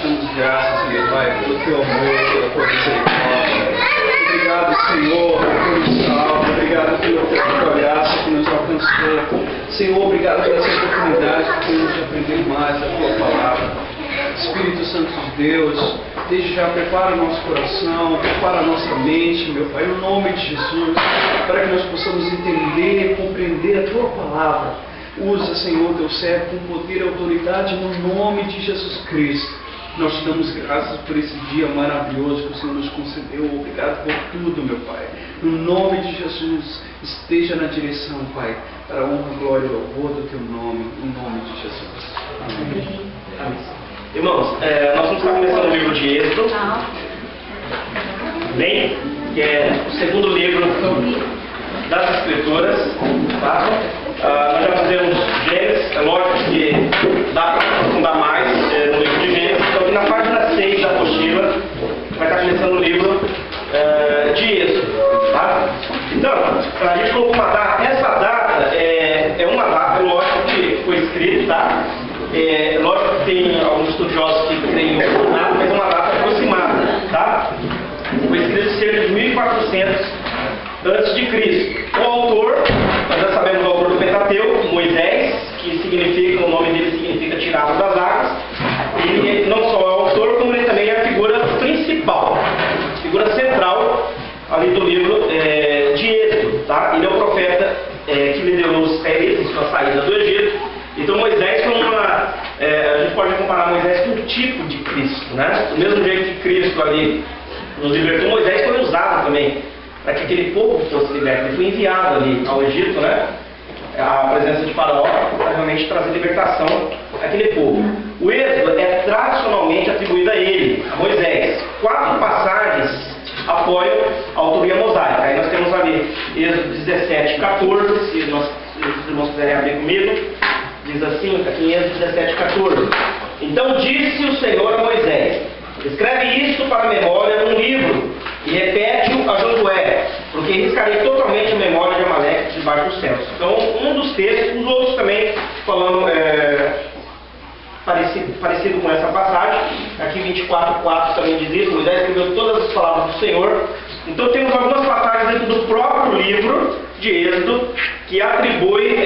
damos graças, meu Pai, pelo Teu amor, pela Tua misericórdia. Obrigado, Senhor, pelo salvo. Obrigado pelo Teu olhar que nos alcançou. Senhor, obrigado pela essa oportunidade que temos de aprender mais da Tua palavra. Espírito Santo de Deus, desde já prepara o nosso coração, prepara a nossa mente, meu Pai, no nome de Jesus, para que nós possamos entender, compreender a Tua palavra. Usa, Senhor, Teu servo com poder e autoridade no nome de Jesus Cristo. Nós te damos graças por esse dia maravilhoso que o Senhor nos concedeu. Obrigado por tudo, meu Pai. No nome de Jesus, esteja na direção, Pai, para a honra, glória e louvor do Teu nome, no nome de Jesus. Amém. Amém. Irmãos, nós vamos estar começando o livro de Êxodo, bem, que é o segundo livro das Escrituras, tá? Nós já fizemos Gênesis, é lógico que dá para aprofundar mais no livro de Gênesis, então aqui na página 6 da apostila vai estar começando o livro de Êxodo, tá? Então, a gente colocou uma data, essa data é uma data, lógico que foi escrito, tá? Lógico que tem alguns estudiosos que creem em outra data, mas é uma data aproximada, tá? Foi escrito cerca de 1400 antes de Cristo. O autor, nós já sabemos o autor do Pentateuco, Moisés, que significa, o nome dele significa tirado das águas. Ele não só é o autor, como ele também é a figura principal, figura central ali do livro de Êxodo, tá? Ele é o profeta que liderou os israelitas em sua saída do Egito. Então Moisés foi a gente pode comparar Moisés com um tipo de Cristo, né? Do mesmo jeito que Cristo ali nos libertou, Moisés foi usado também para que aquele povo fosse liberto. Ele foi enviado ali ao Egito, né? A presença de Faraó para realmente trazer libertação àquele povo. O Êxodo é tradicionalmente atribuído a ele, a Moisés. 4 passagens apoiam a autoria mosaica. Aí nós temos ali Êxodo 17, 14, se os irmãos quiserem abrir comigo. Diz assim, aqui em Êxodo 17, 14. Então disse o Senhor a Moisés: escreve isto para a memória num livro e repete-o a Josué, porque riscarei totalmente a memória de Amaleque debaixo dos céus. Então, um dos textos, os outros também falando parecido com essa passagem. Aqui 24:4 também diz isso. Moisés escreveu todas as palavras do Senhor. Então temos algumas passagens dentro do próprio livro de Êxodo que atribui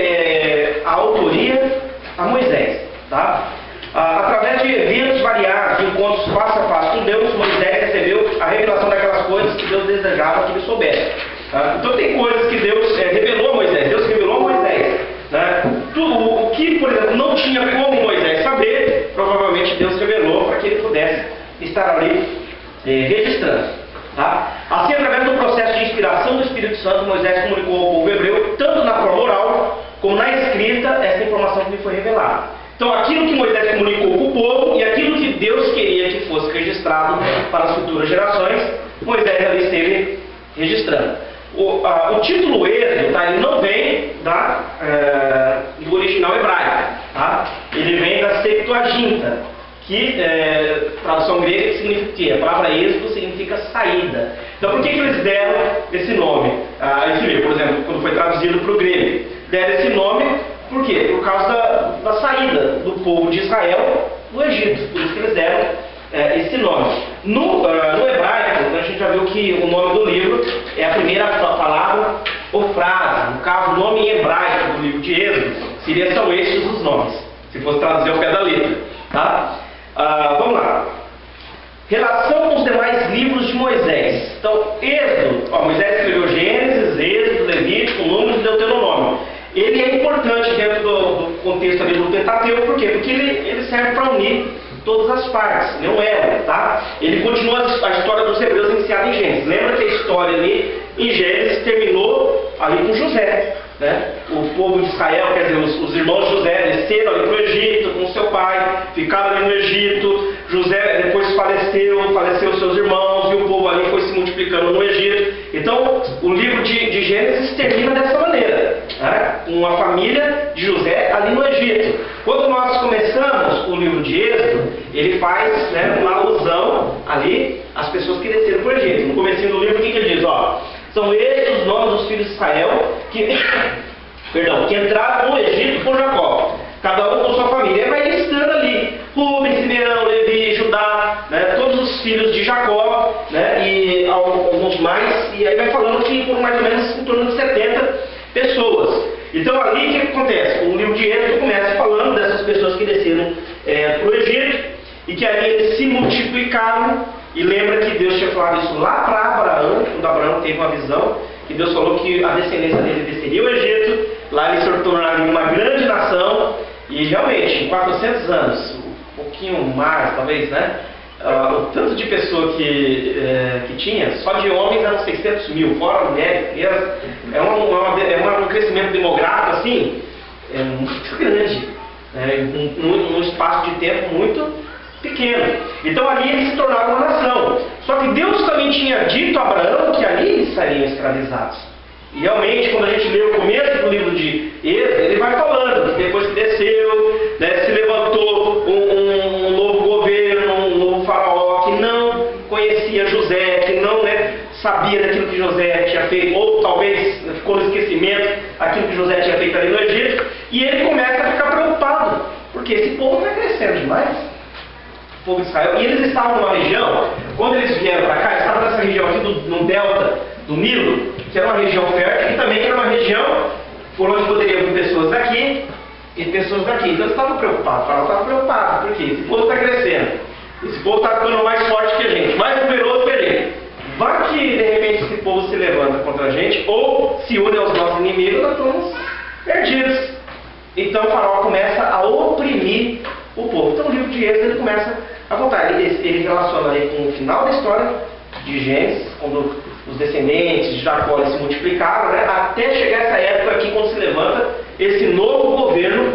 a autoria a Moisés, tá? Através de eventos variados, de encontros face a face com Deus, Moisés recebeu a revelação daquelas coisas que Deus desejava que ele soubesse. Tá? Então tem coisas que Deus revelou a Moisés. Deus revelou a Moisés, né? Tudo o que, por exemplo, não tinha como Moisés saber, provavelmente Deus revelou para que ele pudesse estar ali registrando. Tá? Assim, através do processo de inspiração do Espírito Santo, Moisés comunicou ao povo hebreu, tanto na forma oral como na escrita, essa informação que lhe foi revelada. Então, aquilo que Moisés comunicou com o povo e aquilo que Deus queria que fosse registrado para as futuras gerações, Moisés ali esteve registrando. O título Êxodo, tá? Ele não vem do original hebraico, tá? Ele vem da Septuaginta, que tradução grega significa que a palavra êxodo significa saída. Então por que eles deram esse nome? Esse livro, por exemplo, quando foi traduzido para o grego, deram esse nome por quê? Por causa da saída do povo de Israel do Egito. Por isso que eles deram esse nome. No hebraico, a gente já viu que o nome do livro é a primeira palavra ou frase. No caso, o nome em hebraico do livro de Êxodo são estes os nomes, se fosse traduzir ao pé da letra, tá? Vamos lá. Relação com os demais livros de Moisés. Então, Êxodo, Moisés escreveu Gênesis, Êxodo, Levítico, Números e Deuteronômio. Ele é importante dentro do contexto ali do Pentateuco, por quê? Porque ele serve para unir todas as partes, ele é um elo, tá? Ele continua a história dos hebreus iniciada em Gênesis. Lembra que a história ali em Gênesis terminou ali com José, né? O povo de Israel, quer dizer, os irmãos de José desceram ali para o Egito com seu pai, ficaram ali no Egito. José depois faleceu seus irmãos, e o povo ali foi se multiplicando no Egito. Então, o livro de Gênesis termina dessa maneira, né? Com a família de José ali no Egito. Quando nós começamos o livro de Êxodo, ele faz uma alusão ali às pessoas que desceram para o Egito. No comecinho do livro, o que ele diz? São esses os nomes dos filhos de Israel que entraram no Egito por Jacó, cada um com sua família. Ele vai listando ali Rubem, Simeão, Levi, Judá, filhos de Jacó, né, e alguns mais, e aí vai falando que por mais ou menos em torno de 70 pessoas. Então ali o que acontece? O livro de Êxodo começa falando dessas pessoas que desceram para o Egito, e que ali eles se multiplicaram, e lembra que Deus tinha falado isso lá para Abraão, quando Abraão teve uma visão, que Deus falou que a descendência dele desceria o Egito, lá eles se tornariam uma grande nação, e realmente, em 400 anos, um pouquinho mais talvez, né? O tanto de pessoa que tinha, só de homens eram 600 mil, fora mulheres, crianças, um crescimento demográfico assim, muito grande, num espaço de tempo muito pequeno. Então ali eles se tornaram uma nação. Só que Deus também tinha dito a Abraão que ali eles seriam escravizados. E realmente, quando a gente lê o começo do livro de Êxodo, ele vai falando que depois que desceu, né, se levantou um novo governo, um novo faraó que não conhecia José, que não, né, sabia daquilo que José tinha feito, ou talvez ficou no esquecimento aquilo que José tinha feito ali no Egito, e ele começa a ficar preocupado, porque esse povo está crescendo demais, o povo de Israel, e eles estavam numa região, quando eles vieram para cá, eles estavam nessa região aqui no delta do Nilo, que era uma região fértil, e também era uma região por onde poderiam vir pessoas daqui e pessoas daqui. Então eles estavam preocupados, o faraó estava preocupado, porque esse povo está crescendo, esse povo está ficando mais forte que a gente, mais numeroso que a gente. Vai que de repente esse povo se levanta contra a gente, ou se une aos nossos inimigos, nós estamos perdidos. Então o faraó começa a oprimir o povo. Então o livro de Êxodo ele começa a contar, ele relaciona ali com o final da história de Gênesis, quando os descendentes de Jacó se multiplicaram, né, até chegar essa época aqui, quando se levanta esse novo governo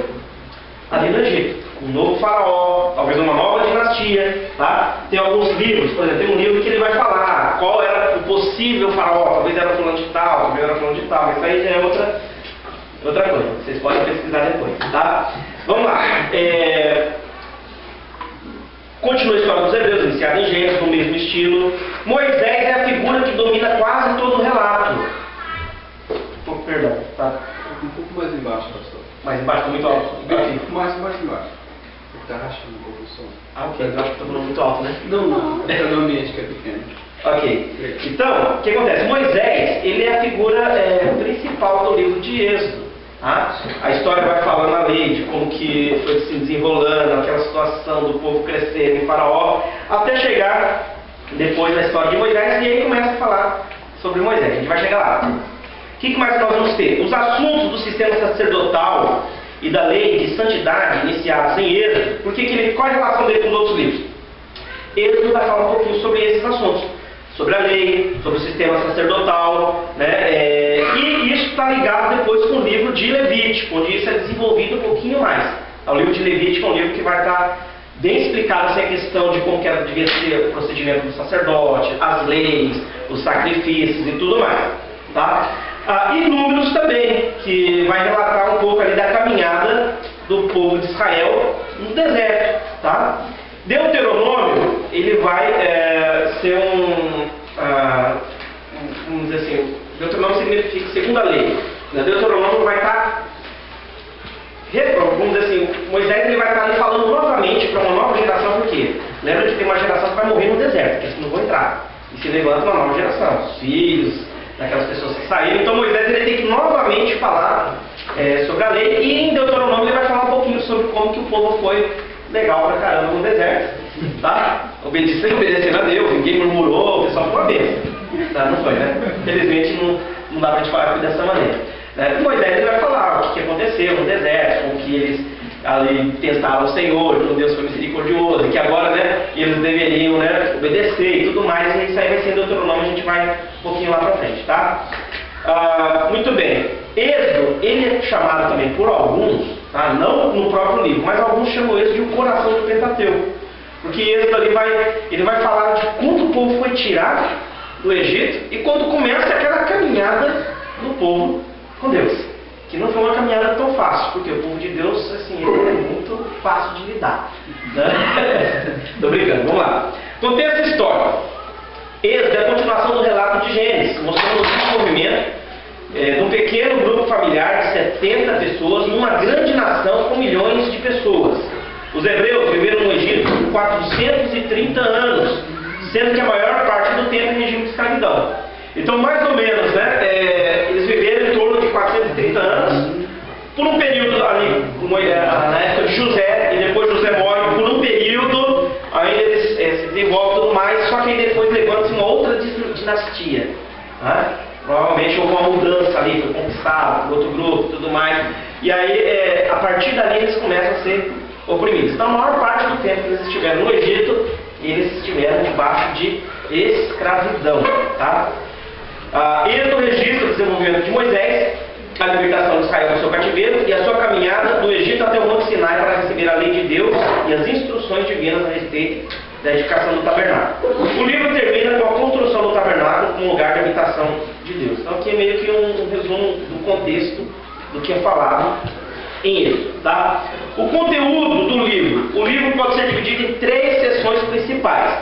ali no Egito. Um novo faraó, talvez uma nova dinastia. Tá? Tem alguns livros, por exemplo, tem um livro que ele vai falar qual era o possível faraó, talvez era fulano de tal, talvez era fulano de tal, mas isso aí já é outra coisa. Vocês podem pesquisar depois. Tá? Vamos lá. Continua a história dos hebreus, iniciada em Gênesis, no mesmo estilo. Moisés é a figura que domina quase todo o relato. Perdão, tá? Um pouco mais embaixo, pastor. Mais embaixo, está muito alto. Mais embaixo. Está rachando um pouco o som. Ah, ok. Eu acho que estou falando muito alto, né? Não. Está no ambiente que é pequeno. Ok. Então, o que acontece? Moisés, ele é a figura principal do livro de Êxodo. A história vai falando ali de como que foi se desenrolando, aquela situação do povo crescendo em Faraó, até chegar depois na história de Moisés, e aí começa a falar sobre Moisés. A gente vai chegar lá. O que mais nós vamos ter? Os assuntos do sistema sacerdotal e da lei de santidade iniciados em Êxodo. Qual é a relação dele com os outros livros? Êxodo vai falar um pouquinho sobre esses assuntos. Sobre a lei, sobre o sistema sacerdotal, né? E isso está ligado depois com o livro de Levítico, onde isso é desenvolvido um pouquinho mais. O livro de Levítico é um livro que vai estar bem explicado essa questão de como que devia ser o procedimento do sacerdote, as leis, os sacrifícios e tudo mais. Tá? E Números também, que vai relatar um pouco ali da caminhada do povo de Israel no deserto. Tá? Deuteronômio, ele vai ser vamos dizer assim, Deuteronômio significa segunda lei. Deuteronômio vai estar, vamos dizer assim, Moisés ele vai estar ali falando novamente para uma nova geração, porque lembra que tem uma geração que vai morrer no deserto, que eles não vão entrar, e se levanta uma nova geração, os filhos daquelas pessoas que saíram. Então Moisés ele tem que novamente falar sobre a lei, e em Deuteronômio ele vai falar um pouquinho sobre como que o povo foi legal pra caramba no deserto, tá? Obedecendo a Deus, ninguém murmurou, o pessoal foi uma bênção. Tá? Não foi, né? Infelizmente não dá pra gente falar dessa maneira. Moisés ele vai falar o que aconteceu no deserto, como que eles ali tentaram o Senhor, que Deus foi misericordioso, e que agora, né, eles deveriam, né, obedecer e tudo mais, e isso aí vai ser Deuteronômio, a gente vai um pouquinho lá pra frente, tá? Muito bem. Êxodo, ele é chamado também por alguns, tá? Não no próprio livro, mas alguns chamam Êxodo de o coração do Pentateuco, porque Êxodo ele vai falar de quando o povo foi tirado do Egito e quando começa aquela caminhada do povo com Deus, que não foi uma caminhada tão fácil, porque o povo de Deus, assim, ele é muito fácil de lidar, né? Tô brincando, vamos lá. Contexto histórico. Êxodo é a continuação do relato de Gênesis, mostrando o desenvolvimento de um pequeno grupo familiar de 70 pessoas numa grande nação com milhões de pessoas. Os hebreus viveram no Egito por 430 anos, sendo que a maior parte do tempo em regime de escravidão. Então, mais ou menos, né, eles viveram em torno de 430 anos, por um período ali, na época de José, e depois José morre, por um período, ainda eles se desenvolvem e tudo mais, só que aí depois levanta-se uma outra dinastia. Né? Provavelmente houve uma mudança ali, foi conquistado por outro grupo e tudo mais, e aí, a partir dali, eles começam a ser oprimidos. Então, a maior parte do tempo que eles estiveram no Egito, eles estiveram debaixo de escravidão. Tá? Êxodo registra o desenvolvimento de Moisés, a libertação de Israel do seu cativeiro e a sua caminhada do Egito até o Monte Sinai para receber a lei de Deus e as instruções divinas a respeito da edificação do tabernáculo. O livro termina com a construção do tabernáculo como lugar de habitação de Deus. Então aqui é meio que um resumo do contexto do que é falado em Êxodo. Tá? O conteúdo do livro. O livro pode ser dividido em 3 seções principais: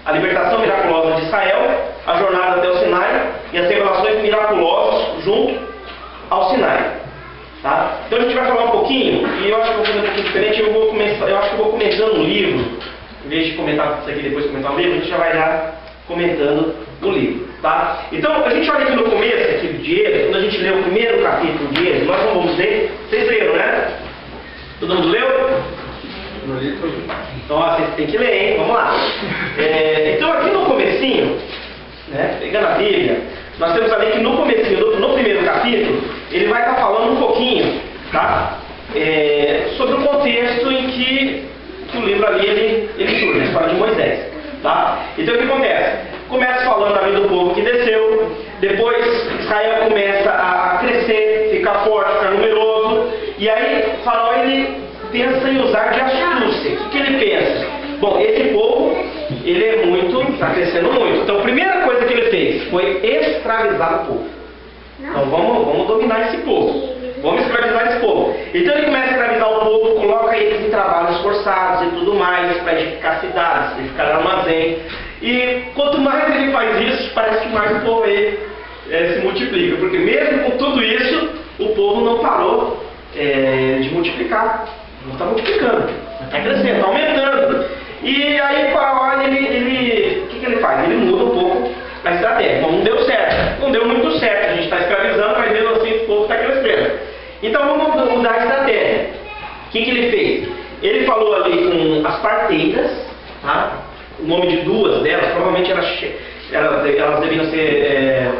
a libertação miraculosa de Israel, a jornada até o Sinai e as revelações miraculosas junto ao Sinai. Tá? Então a gente vai falar um pouquinho, e eu acho que eu vou fazer um pouquinho diferente. Eu acho que eu vou comentando o livro, em vez de comentar isso aqui depois comentar o livro, a gente já vai já comentando o livro. Tá? Então a gente olha aqui no começo aqui de Êxodo, quando a gente lê o primeiro capítulo de Êxodo, nós não vamos ler. Vocês leram, né? Todo mundo leu? Não li tudo. Então vocês têm que ler, hein? Vamos lá. Então aqui no comecinho, né, pegando a Bíblia, nós temos ali que no comecinho, no primeiro capítulo, ele vai estar falando um pouquinho, tá? Sobre o contexto em que o livro ali ele surge, a história de Moisés. Tá? Então o que acontece? Começa falando ali do povo que desceu, depois Israel começa a crescer, ficar forte, ficar numeroso, e aí o faraó ele pensa em usar de astúcia. O que ele pensa? Bom, esse povo, ele é está crescendo muito. Então a primeira coisa que ele fez foi escravizar o povo. Então vamos dominar esse povo. Vamos escravizar esse povo. Então ele começa a escravizar o povo, coloca eles em trabalhos forçados e tudo mais, para edificar cidades, edificar armazém. E quanto mais ele faz isso, parece que mais o povo se multiplica. Porque mesmo com tudo isso, o povo não parou de multiplicar. Não está multiplicando, está crescendo, está aumentando. E aí o faraó, o que ele faz? Ele muda um pouco a estratégia. Bom, não deu certo, não deu muito certo. A gente está escravizando, mas mesmo assim o povo está crescendo. Então vamos mudar a estratégia. O que ele fez? Ele falou ali com as parteiras, tá? O nome de 2 delas, provavelmente elas deviam ser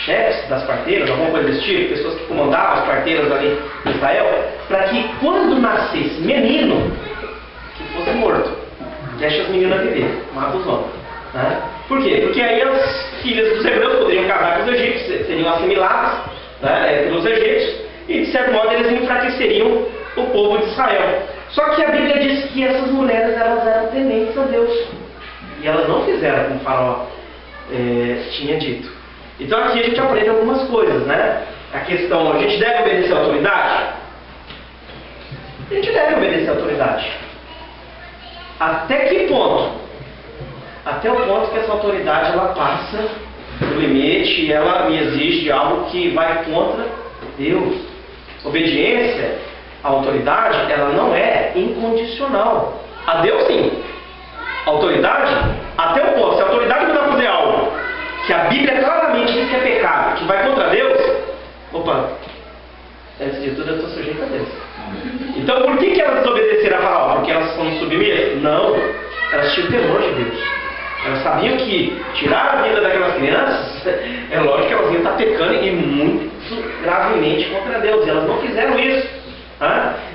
chefes das parteiras, alguma coisa desse tipo, pessoas que comandavam as parteiras ali em Israel, para que quando nascesse menino, que fosse morto. Deixa as meninas viver, mata os homens. Né? Por quê? Porque aí as filhas dos hebreus poderiam casar com os egípcios, seriam assimiladas, né, pelos egípcios, e de certo modo eles enfraqueceriam o povo de Israel. Só que a Bíblia diz que essas mulheres elas eram tementes a Deus. E elas não fizeram como o faraó tinha dito. Então aqui a gente aprende algumas coisas, né? A questão, a gente deve obedecer à autoridade? A gente deve obedecer à autoridade. Até que ponto? Até o ponto que essa autoridade ela passa do limite e ela me exige algo que vai contra Deus. Obediência à autoridade, ela não é incondicional. A Deus sim. A autoridade, até o ponto, se a autoridade mandar fazer algo que a Bíblia claramente diz que é pecado, que vai contra Deus, opa, antes de tudo eu estou sujeito a Deus. Então por que elas desobedeceram a Faraó? Porque elas são submissas? Não, elas tinham temor de Deus. Elas sabiam que tirar a vida daquelas crianças, é lógico que elas iam estar pecando e muito gravemente contra Deus. E elas não fizeram isso.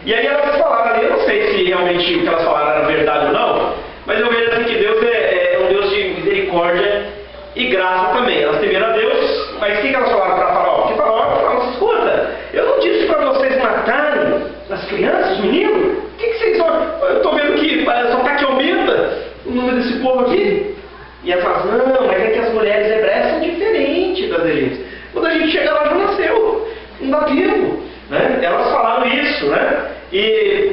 E aí elas falaram ali, eu não sei se realmente o que elas falaram era verdade ou não, mas eu vejo assim que Deus é um Deus de misericórdia e graça também. Elas temeram a Deus, mas o que elas falaram para Faraó? Porque Faraó falou, escuta, eu não disse para vocês matarem as crianças, os meninos? O que vocês só... Eu estou vendo que só está que aumenta o número desse povo aqui. E ela fala, não, mas é que as mulheres hebreias são diferentes das egípcias. Quando a gente chega lá já nasceu, não dá tempo. Né? Elas falaram isso, né? E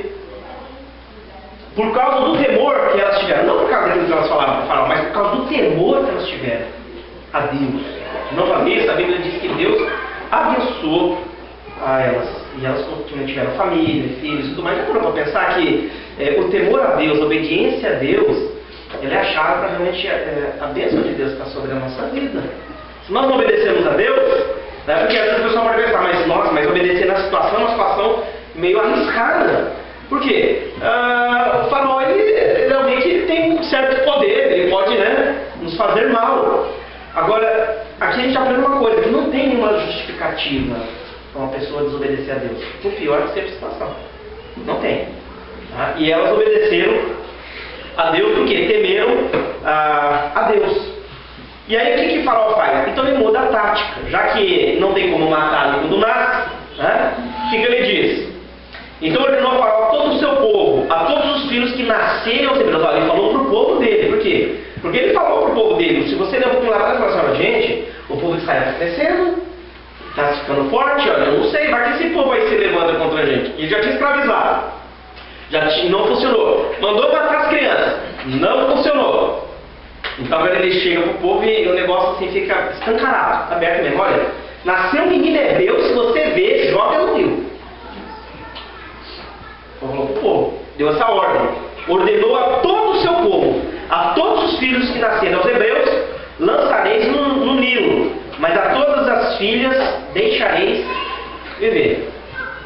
por causa do temor que elas tiveram, não por causa daquilo que elas falaram para Faraó, mas por causa do temor que elas tiveram a Deus. Não fazer isso, a Bíblia diz que Deus abençoou a elas. E elas tiveram família, filhos e tudo mais. Já parou para pensar que o temor a Deus, a obediência a Deus, ele é a chave para realmente a bênção de Deus estar sobre a nossa vida. Se nós não obedecemos a Deus, né, porque às vezes o pessoal pode pensar, mas obedecer na situação é uma situação meio arriscada. Por quê? O faraó ele é alguém que tem um certo poder, ele pode, né, nos fazer mal. Agora, aqui a gente aprende uma coisa, que não tem nenhuma justificativa para uma pessoa desobedecer a Deus. O pior é sempre a situação. Não tem. Tá? E elas obedeceram a Deus porque temeram a Deus. E aí o que o faraó faz? Então ele muda a tática. Já que não tem como matar ele quando nasce, né? O que ele diz? Então ordenou ao faraó a todo o seu povo, a todos os filhos que nasceram aos hebreus. Ele falou para o povo dele. Por quê? Porque ele falou para o povo dele, se você der um pouquinho lá atrás e falar assim, gente, o povo de Israel está crescendo, está ficando forte, olha, eu não sei, vai que esse povo aí se levanta contra a gente. E já tinha escravizado. Não funcionou. Mandou matar as crianças. Não funcionou. Então agora ele chega para o povo e o negócio assim fica escancarado, aberto mesmo. Olha, nasceu um menino hebreu, se você vê, joga no rio. Falou para o povo, deu essa ordem. Ordenou a todo o seu povo, a todos os filhos que nasceram aos hebreus, lançareis no Nilo, mas a todas as filhas deixareis viver.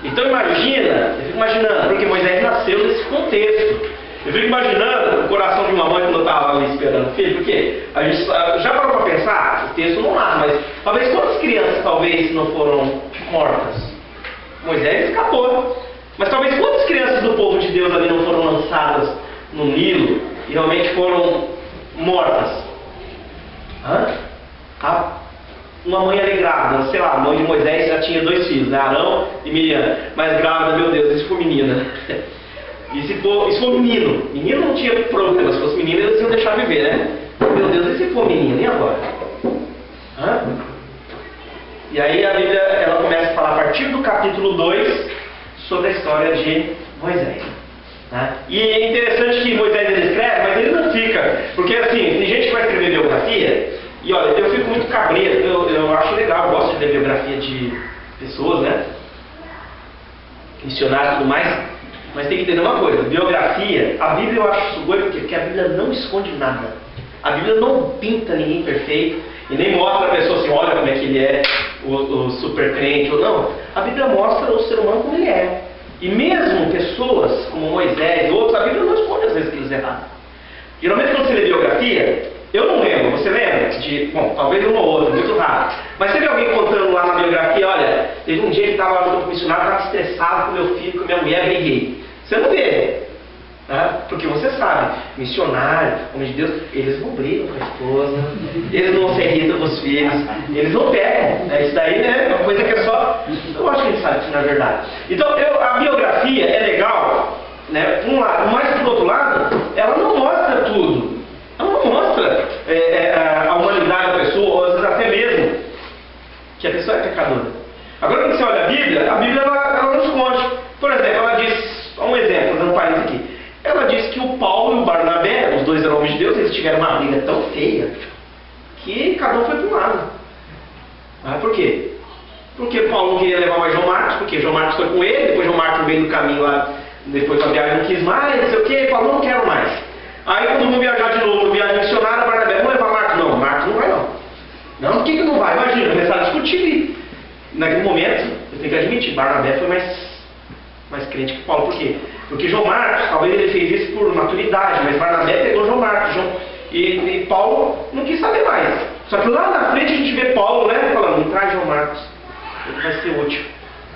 Então imagina, eu fico imaginando, porque Moisés nasceu nesse contexto. Eu fico imaginando o coração de uma mãe quando eu estava ali esperando o filho, porque a gente já parou para pensar, o texto não lá, mas talvez quantas crianças talvez não foram mortas? Moisés escapou. Mas talvez quantas crianças do povo de Deus ali não foram lançadas no Nilo e realmente foram mortas? Uma mãe ali grávida, sei lá, a mãe de Moisés já tinha 2 filhos, né? Arão e Miriam. Mas grávida, meu Deus, isso foi menina. E se for menino? Menino não tinha problema, se fosse menino eles iam deixar viver, né? Meu Deus, e se for menino? E agora? E aí a Bíblia ela começa a falar a partir do capítulo 2 sobre a história de Moisés. Tá? E é interessante que Moisés ele escreve, mas ele não fica. Porque assim, tem gente que vai escrever biografia, e olha, eu fico muito cabreiro, eu acho legal, eu gosto de ler biografia de pessoas, né? Missionários e tudo mais, mas tem que entender uma coisa, biografia, a Bíblia eu acho isso doido, porque a Bíblia não esconde nada. A Bíblia não pinta ninguém perfeito, e nem mostra a pessoa assim, olha como é que ele é, o super crente ou não. A Bíblia mostra o ser humano como ele é. E mesmo pessoas como Moisés e outros, a Bíblia não esconde às vezes que eles erraram. Geralmente quando você lê biografia, eu não lembro, você lembra? Bom, talvez um ou outro, muito raro. Mas você vê alguém contando lá na biografia, olha, teve um dia que estava lá no grupo missionário, estava estressado com meu filho, com minha mulher, briguei. Você não vê. Porque você sabe, missionário, homem de Deus, eles não brigam com a esposa, eles não se irritam com os filhos, eles não pegam. Isso daí né, é uma coisa que é só. Eu acho que a gente sabe que não é verdade. Então a biografia é legal, né, por um lado, mas por outro lado, ela não mostra tudo. Ela não mostra a humanidade da pessoa, ou às vezes até mesmo que a pessoa é pecadora. Agora quando você olha a Bíblia ela não esconde. Por exemplo, ela diz, um exemplo, dando um parênteses aqui. Ela diz que o Paulo e o Barnabé, os dois eram homens de Deus, eles tiveram uma briga tão feia que cada um foi para um lado. Por quê? Porque Paulo não queria levar mais João Marcos, porque João Marcos foi com ele, depois João Marcos veio no caminho lá, depois da viagem não quis mais, não sei o quê, Paulo não quero mais. Aí quando vão viajar de novo, no viagem missionária, Barnabé, vamos levar Marcos? Não, Marcos não vai não. Não, por que não vai? Imagina, começaram a discutir. Naquele momento, eu tenho que admitir, Barnabé foi mais crente que Paulo. Por quê? Porque João Marcos, talvez ele fez isso por maturidade, mas Barnabé pegou João Marcos. E Paulo não quis saber mais. Só que lá na frente a gente vê Paulo, né, falando, não traz João Marcos, ele vai ser útil.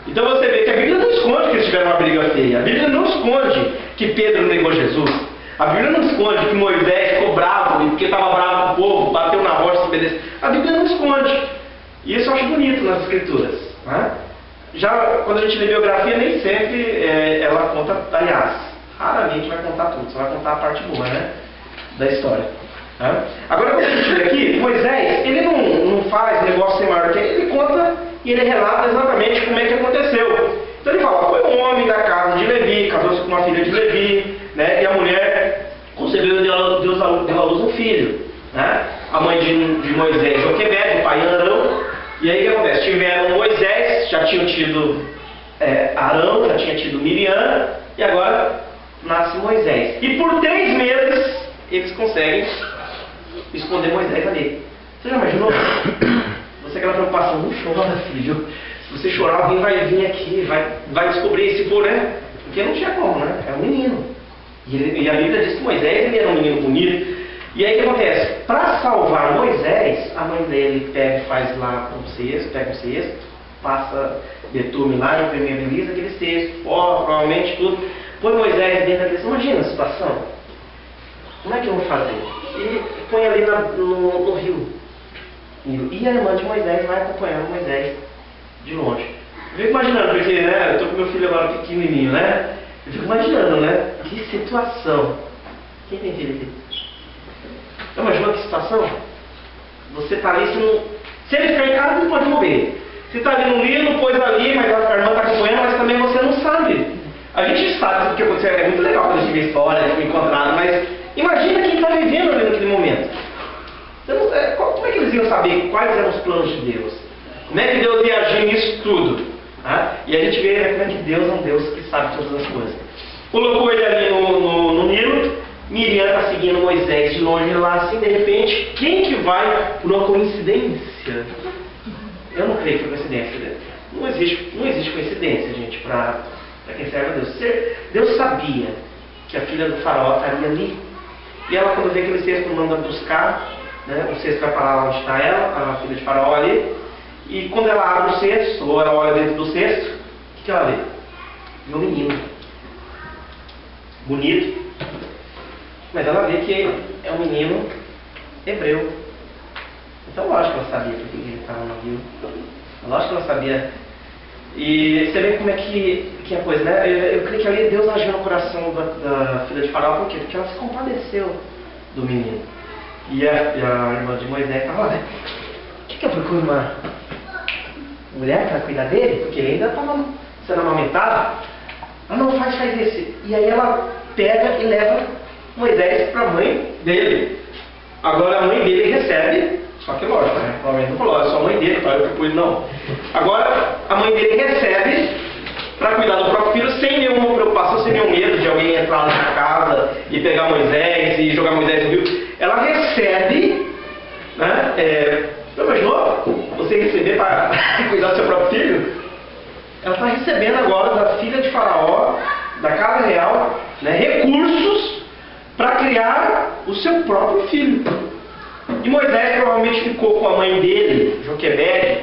Então você vê que a Bíblia não esconde que eles tiveram uma briga feia. A Bíblia não esconde que Pedro negou Jesus. A Bíblia não esconde que Moisés ficou bravo, porque estava bravo com o povo, bateu na rocha e obedeceu. A Bíblia não esconde. E isso eu acho bonito nas Escrituras. Né? Já quando a gente lê biografia, nem sempre ela conta, aliás, raramente vai contar tudo, só vai contar a parte boa, né, da história. Né? Agora, quando a gente vê aqui, Moisés, ele não faz negócio sem maior que ele conta e ele relata exatamente como é que aconteceu. Então ele fala, foi um homem da casa de Levi, casou-se com uma filha de Levi, né, e a mulher concebeu e deu à luz um filho. Né? A mãe de Moisés, Joquebede, o pai Arão. E aí o que acontece? Tiveram Moisés, já tinham tido Arão, já tinha tido Miriam, e agora nasce Moisés. E por 3 meses eles conseguem esconder Moisés ali. Você já imaginou? Você aquela preocupação, não chora, filho. Se você chorar, alguém vai vir aqui, vai descobrir se for, né? Porque não tinha como, né? É um menino. E a Bíblia diz que Moisés ele era um menino bonito. E aí o que acontece? Para salvar Moisés, a mãe dele pega e faz lá um cesto, pega um cesto, passa betume lá, impermeabiliza aquele cesto, provavelmente tudo, põe Moisés dentro daquele cesto. Imagina a situação. Como é que eu vou fazer? E põe ali no rio. E a irmã de Moisés vai acompanhando Moisés de longe. Eu fico imaginando, porque né, eu estou com meu filho agora pequenininho, né? Eu fico imaginando, né? Que situação. Quem tem filho aqui? Então, imagina que situação? Você está ali, se ele ficar em casa, não pode morrer. Você está ali no livro, pôs ali, mas a irmã está acompanhando, mas também você não sabe. A gente sabe o que aconteceu, é muito legal quando a gente vê história, foi encontrado, mas imagina quem está vivendo ali naquele momento. Como é que eles iam saber quais eram os planos de Deus? Como é que Deus ia agir nisso tudo? E a gente vê como é que Deus é um Deus que sabe todas as coisas. Colocou ele ali no Nilo. Miriam está seguindo Moisés de longe lá, assim, de repente, quem que vai por uma coincidência? Eu não creio que foi coincidência. Não existe coincidência, gente, para quem serve a Deus. Deus sabia que a filha do faraó estaria ali. E ela, quando vê aquele cesto, manda buscar, né, o cesto vai parar lá onde está ela, a filha de faraó ali. E quando ela abre o cesto, ou ela olha dentro do cesto, o que ela vê? Vê um menino. Bonito. Mas ela vê que é um menino hebreu. Então, lógico que ela sabia porque ele estava no rio. Lógico que ela sabia. E você vê como é que é a coisa, né? Eu creio que ali Deus agiu no coração da filha de Faraó, por quê? Porque ela se compadeceu do menino. E a irmã de Moisés estava lá, o que eu procuro uma mulher para cuidar dele? Porque ele ainda estava sendo amamentado. Ah, não, faz esse. E aí ela pega e leva Moisés para a mãe dele. Agora a mãe dele recebe, só que lógico, né? Provavelmente não falou, é só a mãe dele, eu procuro, não. Agora a mãe dele recebe para cuidar do próprio filho sem nenhuma preocupação, sem nenhum medo de alguém entrar na casa e pegar Moisés e jogar Moisés no rio. Ela recebe, né? Você imaginou você receber para cuidar do seu próprio filho? Ela está recebendo agora da filha de Faraó, da casa real, né, recursos para criar o seu próprio filho. E Moisés provavelmente ficou com a mãe dele, Joquebede,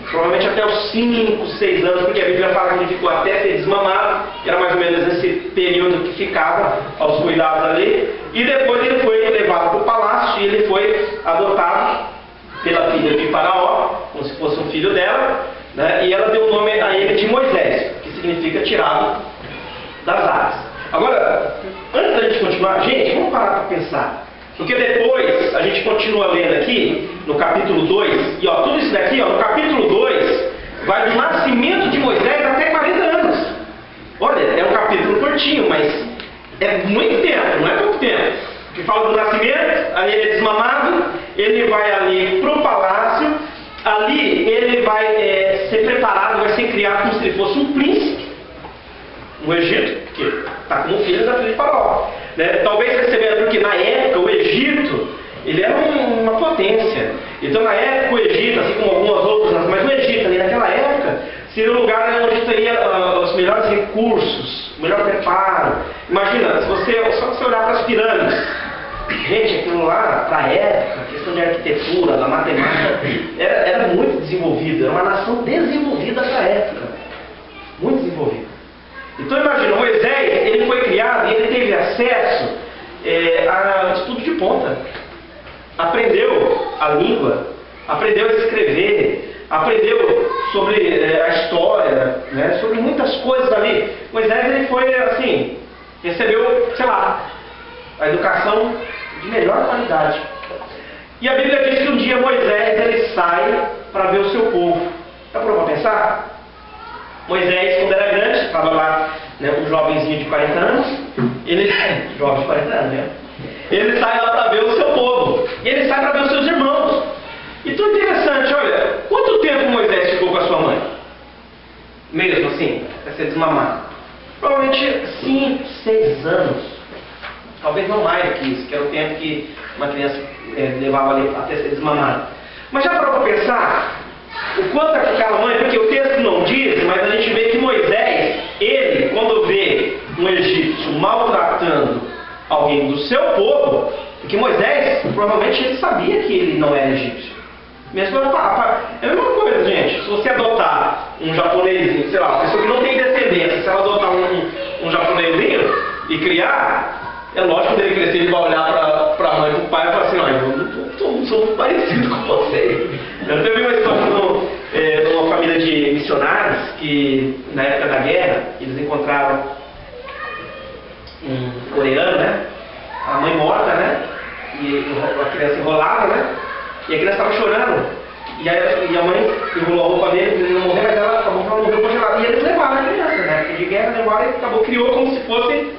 provavelmente até os 5, 6 anos, porque a Bíblia fala que ele ficou até ser desmamado, que era mais ou menos esse período que ficava aos cuidados ali. E depois ele foi levado para o palácio e ele foi adotado pela filha de Faraó, como se fosse um filho dela, né? E ela deu o nome a ele de Moisés, que significa tirado das águas. Agora, antes da gente continuar, gente, vamos parar para pensar. Porque depois a gente continua lendo aqui, no capítulo 2, e ó, tudo isso daqui, ó, no capítulo 2, vai do nascimento de Moisés até 40 anos. Olha, é um capítulo curtinho, mas é muito tempo, não é pouco tempo. Que fala do nascimento, aí ele é desmamado, ele vai ali para o palácio, ali ele vai ser preparado, vai ser criado como se ele fosse um príncipe no Egito, que está como filho da filha de Faraó. Né? Talvez recebendo, porque na época o Egito ele era uma potência. Então na época o Egito, assim como algumas outras, mas o Egito ali naquela época seria o lugar onde teria os melhores recursos, o melhor preparo. Imagina, só você olhar para as pirâmides. Gente, aquilo lá, para a época, a questão de arquitetura, da matemática, era muito desenvolvida, era uma nação desenvolvida para a época. Muito desenvolvida. Então imagina, Moisés, ele foi criado e ele teve acesso a estudo de ponta. Aprendeu a língua, aprendeu a escrever, aprendeu sobre a história, né, sobre muitas coisas ali. Moisés, ele foi assim, recebeu, sei lá, a educação de melhor qualidade. E a Bíblia diz que um dia Moisés, ele sai para ver o seu povo. Já parou para pensar? Moisés, quando era grande, estava lá, né, um jovenzinho de 40 anos, jovem de 40 anos, né? Ele sai lá para ver o seu povo, e ele sai para ver os seus irmãos. E tudo interessante, olha, quanto tempo Moisés ficou com a sua mãe? Mesmo assim, para ser desmamado? Provavelmente 5, 6 anos, talvez não mais do que isso. que era o tempo que uma criança levava ali até ser desmamada. Mas já parou para pensar o quanto aquela mãe, porque o texto não diz, mas a gente vê que Moisés, ele, quando vê um egípcio maltratando alguém do seu povo, porque Moisés, provavelmente ele sabia que ele não era egípcio. Mesmo é a mesma coisa, gente. Se você adotar um japonesinho, sei lá, uma pessoa que não tem descendência, se ela adotar um japonesinho e criar, é lógico que ele crescer, ele vai olhar para a mãe e para o pai e falar assim: eu não sou parecido com você. Eu teve uma história de uma família de missionários que, na época da guerra, eles encontraram um coreano, né? A mãe morta, né? E a criança enrolada, né? E a criança estava chorando. E a mãe enrolou a roupa dele, ele não morreu, mas ela acabou que ela morreu congelada. E eles levaram a criança, né? Porque de guerra levaram e acabou, criou como se fosse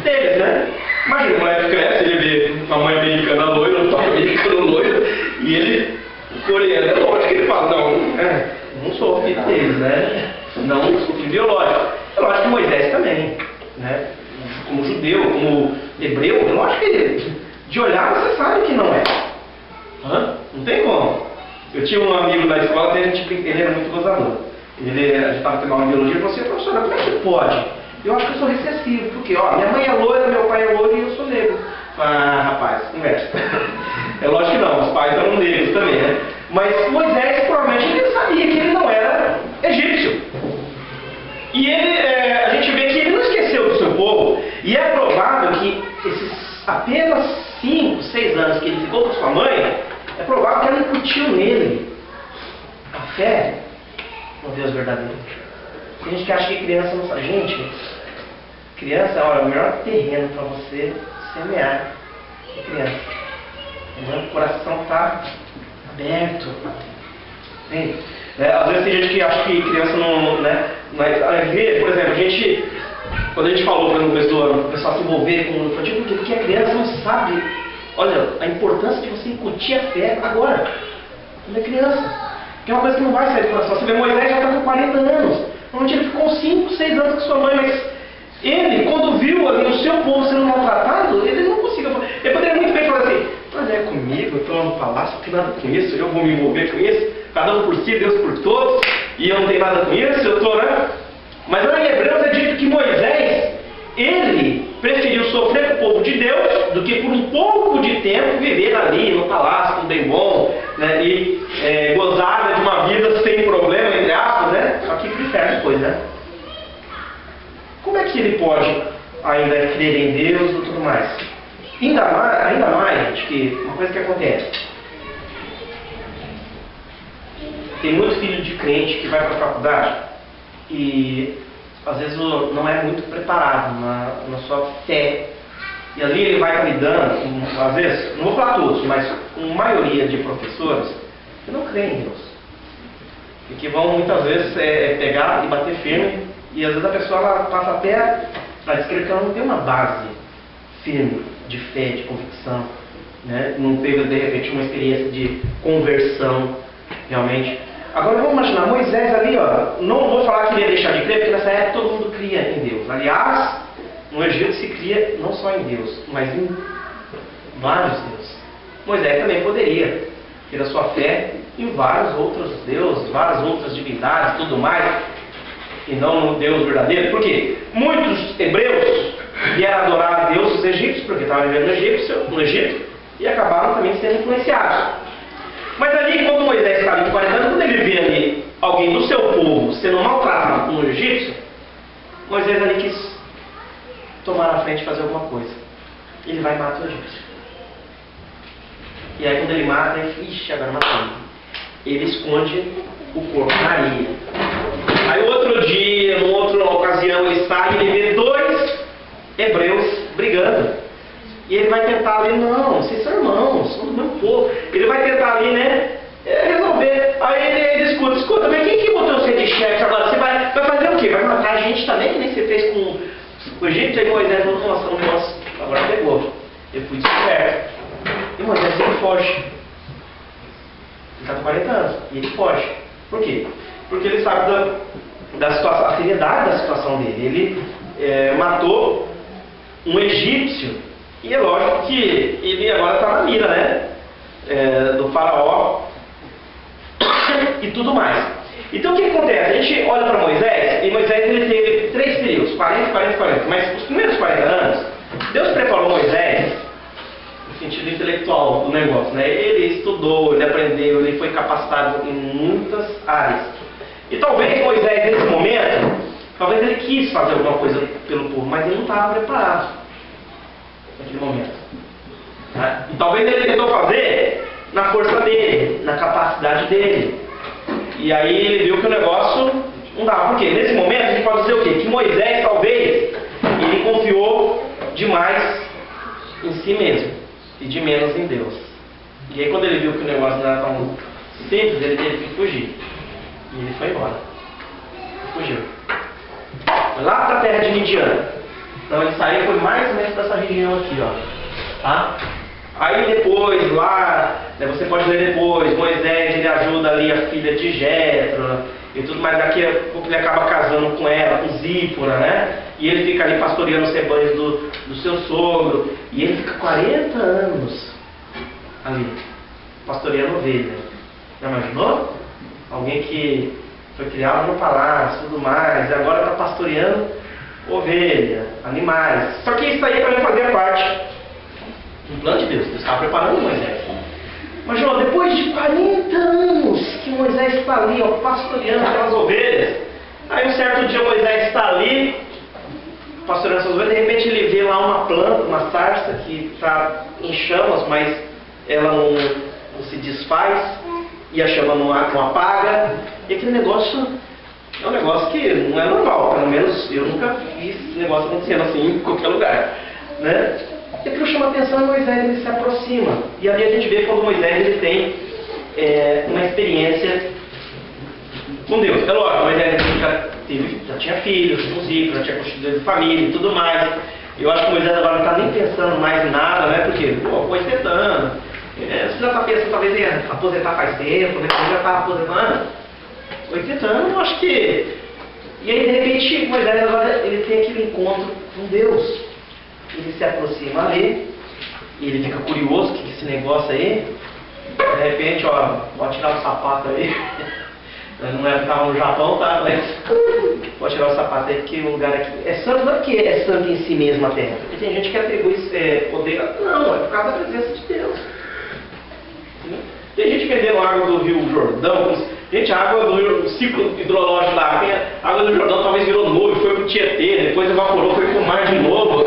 deles, né? Imagina, o moleque cresce, ele vê a mãe americana loira, o pai americano loiro, e ele, o coreano, é lógico que ele fala: não sou filho deles, né? Não sou filho biológico. É lógico que Moisés também, né? Como judeu, como hebreu, é lógico que de olhar você sabe que não é. Não tem como. Eu tinha um amigo na escola, ele era muito gozador. A gente estava tendo uma biologia e falou assim: professora, como é que pode? Eu acho que eu sou recessivo, porque minha mãe é loira, meu pai é loiro e eu sou negro. Rapaz, conversa. É lógico que não, os pais eram negros também, né? Mas Moisés, provavelmente, ele sabia que ele não era egípcio. E a gente vê que ele não esqueceu do seu povo. E é provável que esses apenas 5, 6 anos que ele ficou com sua mãe, é provável que ela incutiu nele a fé no Deus verdadeiro. Tem gente que acha que criança não sabe. Gente, criança, olha, o melhor terreno para você semear é criança. O coração está aberto. Às vezes tem gente que acha que criança não, né? Mas, por exemplo, quando a gente falou, por exemplo, no começo do ano, o pessoal se envolver com o infantil, porque a criança não sabe, olha, a importância de você incutir a fé agora, quando é criança. Que é uma coisa que não vai sair do coração. Você vê, Moisés já está com 40 anos. Onde ele ficou 5, 6 anos com sua mãe, mas ele, quando viu ali o seu povo sendo maltratado, ele não conseguiu. Ele poderia muito bem falar assim: mas é comigo, eu estou no palácio, não tenho nada com isso, eu vou me envolver com isso, cada um por si, Deus por todos, e eu não tenho nada com isso, eu estou, né? Mas lá em Hebreus é dito que Moisés, ele preferiu sofrer com o povo de Deus do que por um pouco de tempo viver ali no palácio, tudo bem bom, né? E gozar de uma vida sem problema, entre aspas, né? Só que prefere depois, né? Como é que ele pode ainda crer em Deus e tudo mais? Ainda mais, gente, que uma coisa que acontece. Tem muito filho de crente que vai para a faculdade e às vezes não é muito preparado na sua fé. E ali ele vai lidando, às vezes, não vou falar todos, mas com maioria de professores que não creem em Deus. E que vão muitas vezes pegar e bater firme, e às vezes a pessoa ela passa até a descrever que ela não tem uma base firme de fé, de convicção, né? Não teve de repente uma experiência de conversão realmente. Agora vamos imaginar, Moisés ali, não vou falar que ele ia deixar de crer, porque nessa época todo mundo cria em Deus. Aliás, no Egito se cria não só em Deus, mas em vários deuses. Moisés também poderia ter a sua fé em vários outros deuses, várias outras divindades, tudo mais, e não no Deus verdadeiro. Por quê? Muitos hebreus vieram adorar a deuses egípcios, porque estavam vivendo no Egito, e acabaram também sendo influenciados. Mas ali, quando Moisés estava em 40 anos, quando ele vê ali alguém do seu povo sendo maltratado por um egípcio, Moisés ali quis tomar a frente e fazer alguma coisa. Ele vai e mata o egípcio. E aí quando ele mata, agora matou. Ele esconde o corpo na areia. Aí outro dia, numa outra ocasião, ele sai e ele vê 2 hebreus brigando. E ele vai tentar ali, não, vocês são irmãos, são do mesmo povo. Ele vai tentar ali, né, resolver. Aí ele escuta, mas quem que botou você de chefe agora? Você vai fazer o quê? Vai matar a gente também, que nem você fez com o Egito? Aí Moisés falou: nossa, agora pegou. Eu fui descoberto. E Moisés, ele foge. Ele está com 40 anos, e ele foge. Por quê? Porque ele sabe da situação, a seriedade da situação dele. Ele matou um egípcio. E é lógico que ele agora está na mira, né? Do faraó e tudo mais. Então o que acontece? A gente olha para Moisés, e Moisés ele teve 3 períodos, 40, 40, 40. Mas os primeiros 40 anos, Deus preparou Moisés no sentido intelectual do negócio, né? Ele estudou, ele aprendeu, ele foi capacitado em muitas áreas. E talvez Moisés nesse momento, talvez ele quis fazer alguma coisa pelo povo, mas ele não estava preparado naquele momento. Né? E talvez ele tentou fazer na força dele, na capacidade dele. E aí ele viu que o negócio não dava. Por quê? Nesse momento a gente pode dizer o quê? Que Moisés talvez ele confiou demais em si mesmo e de menos em Deus. E aí quando ele viu que o negócio não era tão simples, ele teve que fugir. E ele foi embora. Fugiu. Foi lá para a terra de Midian. Então ele saiu, foi mais ou menos para essa região aqui, ó. Tá? Aí depois, lá, né, você pode ler depois, Moisés ele ajuda ali a filha de Jetro e tudo mais. Daqui a pouco ele acaba casando com ela, com Zípora, né? E ele fica ali pastoreando os rebanhos do seu sogro. E ele fica 40 anos ali, pastoreando ovelha. Já imaginou? Alguém que foi criado no palácio e tudo mais, e agora está pastoreando ovelha, animais. Só que isso aí também fazia parte do plano de Deus. Deus estava preparando Moisés. Mas, João, depois de 40 anos que Moisés está ali, ó, pastoreando aquelas ovelhas, aí um certo dia Moisés está ali, pastoreando essas ovelhas, de repente ele vê lá uma planta, uma sarça que está em chamas, mas ela não se desfaz, e a chama não apaga, e aquele negócio é um negócio que não é normal, pelo menos eu nunca vi esse negócio acontecendo assim em qualquer lugar, né? E aquilo chama a atenção, e Moisés ele se aproxima, e ali a gente vê quando Moisés ele tem uma experiência com Deus. É lógico, Moisés já tinha filhos, já tinha constituído família e tudo mais. Eu acho que Moisés agora não está nem pensando mais em nada, né? Porque, pô, 80 anos, você já está pensando talvez em aposentar faz tempo, né? Você já está aposentando. 80 anos, eu acho que... E aí, de repente, Moisés agora ele tem aquele encontro com Deus. Ele se aproxima ali, e ele fica curioso, o que é esse negócio aí? De repente, ó, pode tirar o sapato aí. Não é que estava no Japão, tá? Mas pode tirar o sapato aí, porque o lugar aqui é santo, não é porque é santo em si mesmo a terra. Porque tem gente que atribui poder. Não, é por causa da presença de Deus. Tem gente vendendo água do Rio Jordão. Gente, a água do Rio, o ciclo hidrológico lá, a água do Jordão talvez virou nuvem, foi pro Tietê, depois evaporou, foi pro mar de novo.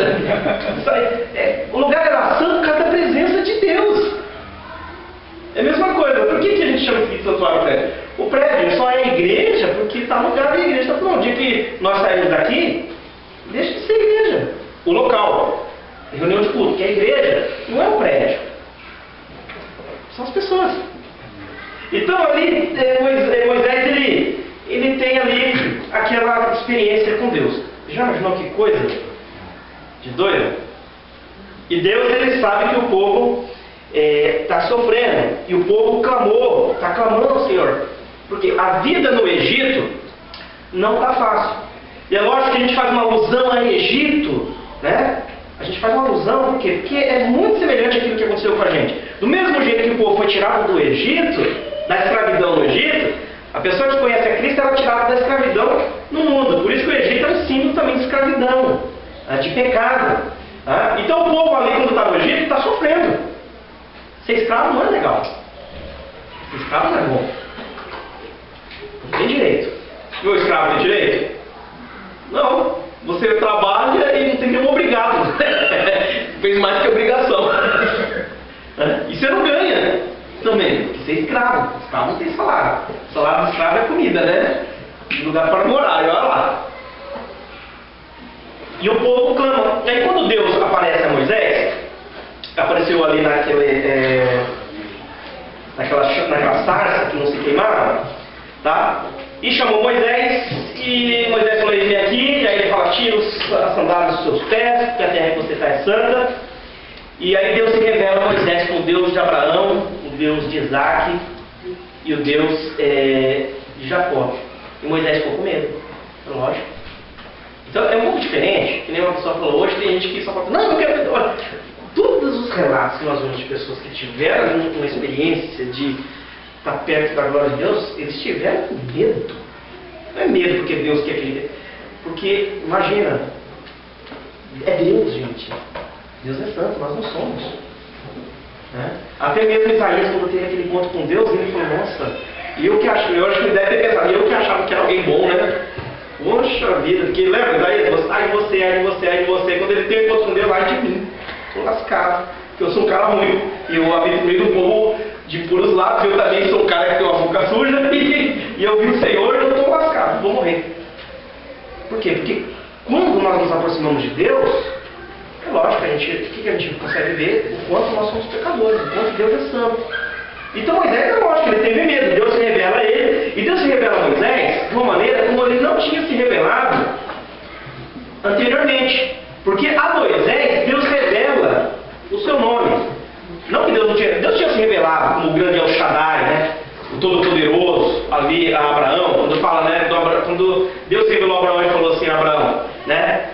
Isso aí, o lugar era santo por causa da presença de Deus. É a mesma coisa. Por que a gente chama de santuário prédio? O prédio só é igreja porque está no lugar da igreja. Então, no dia que nós saímos daqui, deixa de ser igreja. O local, reunião de culto, que é a igreja, não é o prédio. São as pessoas. Então ali, Moisés, ele tem ali aquela experiência com Deus. Já imaginou que coisa de doido? E Deus, ele sabe que o povo está sofrendo. E o povo clamou, está clamando ao Senhor. Porque a vida no Egito não está fácil. E é lógico que a gente faz uma alusão a Egito, né? A gente faz uma alusão, por quê? Porque é muito semelhante àquilo que aconteceu com a gente. Do mesmo jeito que o povo foi tirado do Egito, da escravidão no Egito, a pessoa que conhece a Cristo era tirada da escravidão no mundo. Por isso que o Egito é um símbolo também de escravidão, de pecado. Então o povo ali, quando está no Egito, está sofrendo. Ser escravo não é legal. Ser escravo não é bom. Não tem direito. E o escravo tem direito? Não. Você trabalha e não tem nenhum obrigado. Fez mais que obrigação. E você não ganha também, porque você é escravo. Escravo não tem salário. O salário do escravo é comida, né? Lugar para morar, e olha lá. E o povo clama. E aí quando Deus aparece a Moisés, apareceu ali naquela sarça que não se queimava, tá? E chamou Moisés, e Moisés falou, vem aqui, e aí ele fala, tira as sandálias dos seus pés, porque a terra que você está é santa. E aí Deus se revela a Moisés como o Deus de Abraão, o Deus de Isaac e o Deus de Jacó. E Moisés ficou com medo, é lógico. Então é um pouco diferente, que nem uma pessoa falou hoje, tem gente que só fala, não, eu quero... todos os relatos que nós vemos de pessoas que tiveram uma experiência de estar perto da glória de Deus, eles tiveram medo. Não é medo porque Deus quer que... Porque, imagina, é Deus, gente. Deus é santo, nós não somos. Né? Até mesmo Isaías, quando teve aquele encontro com Deus, ele falou, nossa, eu acho que ele deve ter pensado, eu que achava que era alguém bom, né? Poxa vida, porque lembra, Isaías, ai de você, ai de você, ai de você. Quando ele teve encontro com Deus, ai de mim. Estou lascado, porque eu sou um cara ruim. E eu habito no meio do povo de puros lábios, eu também sou um cara que tem uma boca suja, e eu vi o Senhor e eu estou lascado, vou morrer. Por quê? Porque quando nós nos aproximamos de Deus, é lógico, o que a gente consegue ver? O quanto nós somos pecadores, o quanto Deus é santo. Então Moisés, é lógico, ele teve medo, Deus se revela a ele, e Deus se revela a Moisés de uma maneira como ele não tinha se revelado anteriormente. Porque a Moisés, Deus revela o seu nome. Não que Deus tinha se revelado como o grande El Shaddai, né? O Todo-Poderoso, ali a Abraão, quando fala, né? Quando Deus se revelou a Abraão e falou assim, Abraão, né?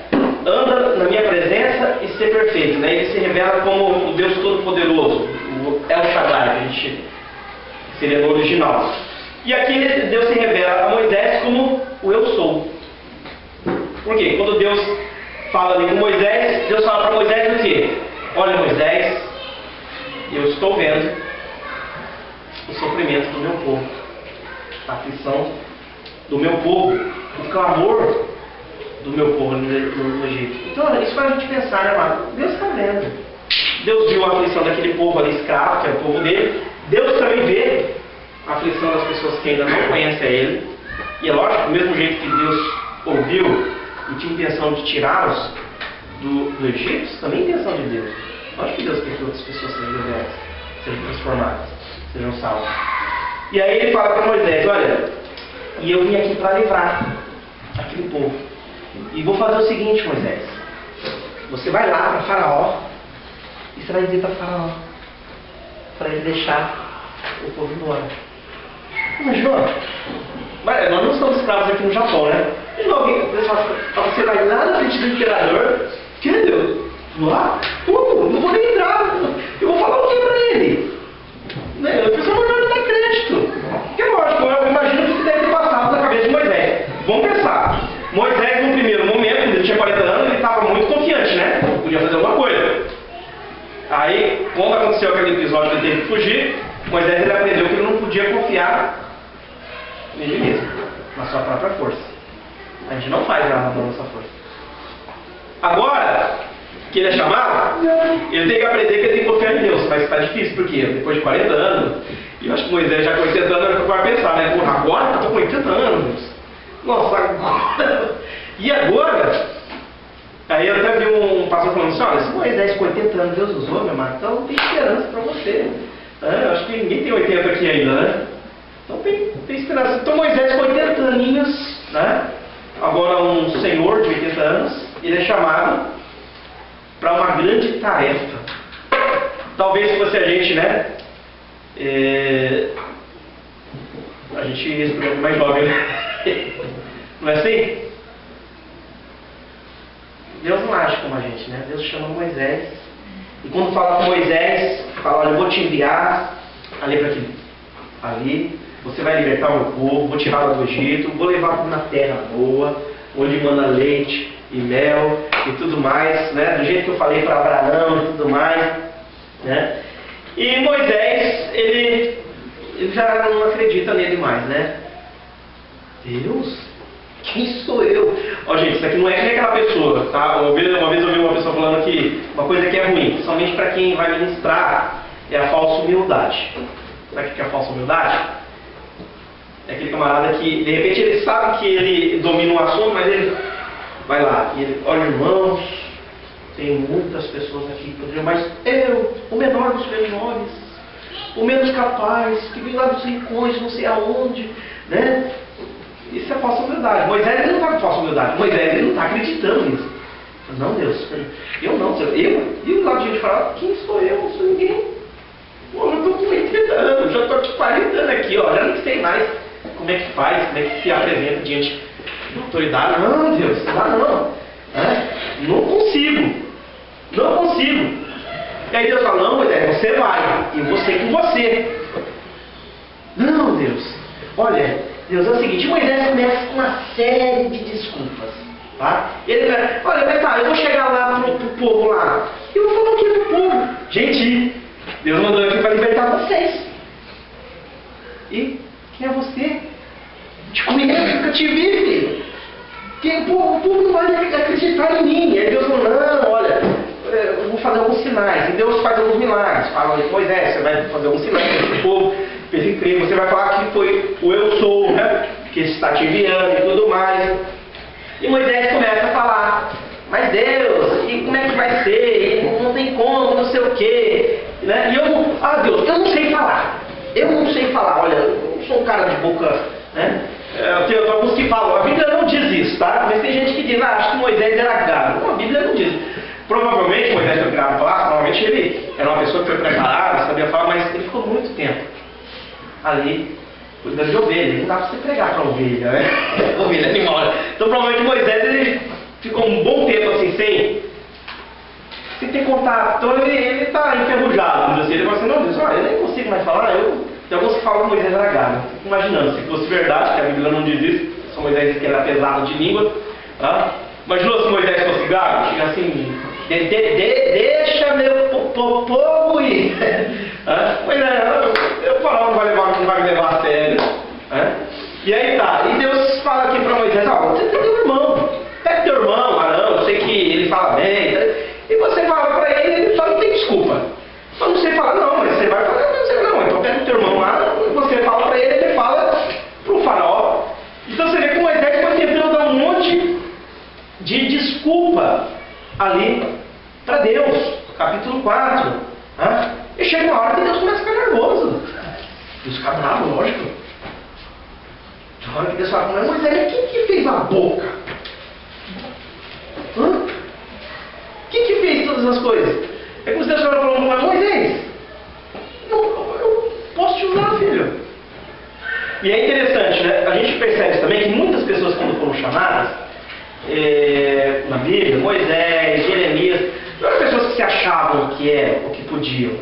Anda na minha presença e ser perfeito, né? Ele se revela como o Deus Todo-Poderoso, o El Shaddai, que a gente seria no original. E aqui Deus se revela a Moisés como o Eu Sou. Por quê? Quando Deus fala ali com Moisés, Deus fala para Moisés o quê? Olha, Moisés, eu estou vendo o sofrimento do meu povo, a aflição do meu povo, o clamor do meu povo no Egito. Então, isso faz a gente pensar, né, amado? Deus está vendo. Deus viu a aflição daquele povo ali escravo, que é o povo dele. Deus também vê a aflição das pessoas que ainda não conhecem a Ele. E é lógico, do mesmo jeito que Deus ouviu e tinha intenção de tirá-los do Egito, também é intenção de Deus. Lógico que Deus quer que outras pessoas sejam libertas, sejam transformadas, sejam salvas. E aí ele fala para Moisés, olha, e eu vim aqui para livrar aquele povo. E vou fazer o seguinte, Moisés, você vai lá para Faraó e você vai dizer para Faraó, para ele deixar o povo embora. Imaginou? Mas nós não estamos escravos aqui no Japão, né? E alguém fala, você vai lá na frente do imperador, que Deus? Lá? Não vou nem entrar. Eu vou falar o que para ele? Né? A pessoa não vai dar crédito. Que é lógico, eu imagino que deve ter passado na cabeça de Moisés. Vamos pensar. Moisés, no primeiro momento, quando ele tinha 40 anos, ele estava muito confiante, né? Podia fazer alguma coisa. Aí, quando aconteceu aquele episódio que ele teve que fugir, Moisés ele aprendeu que ele não podia confiar nele mesmo, na sua própria força. A gente não faz nada na nossa força. Agora que ele é chamado, ele tem que aprender que ele tem que confiar em Deus. Mas está difícil, porque depois de 40 anos, e eu acho que Moisés já com 80 anos vai pensar, né? Porra, agora eu estou com 80 anos. Nossa, agora. E agora? Aí eu até vi um pastor falando assim, olha, se Moisés com 80 anos Deus usou, meu irmão, então tem esperança para você. Eu acho que ninguém tem 80 aqui ainda, né? Então tem esperança. Então Moisés com 80 aninhos, né? Agora um senhor de 80 anos, ele é chamado para uma grande tarefa. Talvez se fosse a gente, né? A gente ia estudar mais jovem, né? Não é assim? Deus não age como a gente, né? Deus chama Moisés. E quando fala com Moisés, fala, olha, eu vou te enviar ali para aqui. Ali, você vai libertar o meu povo, vou tirá-lo do Egito, vou levar para uma terra boa, onde manda leite e mel e tudo mais, né? Do jeito que eu falei para Abraão e tudo mais, né? E Moisés, ele já não acredita nele mais, né? Deus? Quem sou eu? Ó, gente, isso aqui não é que nem aquela pessoa, tá? Uma vez eu ouvi uma pessoa falando que uma coisa que é ruim, somente para quem vai ministrar, é a falsa humildade. Sabe o que é a falsa humildade? É aquele camarada que, de repente, ele sabe que ele domina um assunto, mas ele vai lá e ele, olha, irmãos, tem muitas pessoas aqui que poderiam, mas eu, o menor dos menores, o menos capaz, que vem lá dos rincões, não sei aonde, né? Isso é falsa humildade. Moisés ele não está com falsa humildade. Moisés ele não está acreditando nisso. Não, Deus, eu não. E o lado de gente fala, quem sou eu? Não sou ninguém. Pô, eu estou com 80 anos, já estou aqui 40 anos aqui, ó, já nem sei mais como é que faz, como é que se apresenta diante da autoridade. Não, Deus, lá não. Não consigo. Não consigo. E aí Deus fala, não, Moisés, você vai, e eu vou ser com você. Não, Deus. Olha, Deus, é o seguinte, Moisés começa com uma série de desculpas. Tá? Ele vai, olha, mas tá, eu vou chegar lá pro povo lá. E eu vou falar o que pro povo? Gente, Deus mandou aqui para libertar vocês. E quem é você? Te conheço, nunca te vi, filho. O povo não vai acreditar em mim. Aí Deus falou, não, olha, eu vou fazer alguns sinais. E Deus faz alguns milagres. Fala, Moisés, você vai fazer alguns sinais para o povo. Ele crê, você vai falar que foi o eu sou, né? Que está te enviando e tudo mais. E Moisés começa a falar, mas Deus, e como é que vai ser? E não tem como, não sei o quê. Né? E Deus, eu não sei falar. Eu não sei falar, olha, eu não sou um cara de boca, né? Tem alguns que falam, a Bíblia não diz isso, tá? Mas tem gente que diz, acho que Moisés era gago. Não, a Bíblia não diz. Provavelmente Moisés foi criado para falar, provavelmente ele era uma pessoa que foi preparada, sabia falar, mas ele ficou muito tempo ali cuidando de ovelha. Não dá para você pregar para ovelha, né? Ovelha animal. Né? Então provavelmente Moisés ele ficou um bom tempo assim, sem ter contato. Então ele está enferrujado. Ele fala assim, não, Deus, eu nem consigo mais falar. Tem alguns que falam que Moisés era gago. Fico imaginando, se fosse verdade, que a Bíblia não diz isso, só Moisés diz que era pesado de língua. Tá? Imaginou se Moisés fosse gago? Chega assim, deixa meu povo ir. O faraó não vai me levar a sério. E aí tá, e Deus fala aqui para Moisés, você tem teu irmão, pega teu irmão, Arão, eu sei que ele fala bem, e você fala para ele só não tem desculpa. Só não sei falar, não, mas você vai falar, não sei não, então pega teu irmão lá, você fala para ele fala pro faraó. Então você vê que Moisés foi tentando dar um monte de desculpa ali para Deus, capítulo 4. E chega uma hora que Deus começa a ficar nervoso. Deus fica bravo, lógico. Na hora que Deus fala, mas Moisés, quem que fez a boca? Quem que fez todas as coisas? É como se Deus falou, mas Moisés, eu posso te usar, filho. E é interessante, né? A gente percebe também que muitas pessoas, quando foram chamadas, na Bíblia, Moisés, Jeremias, não eram pessoas que se achavam que eram, ou que podiam.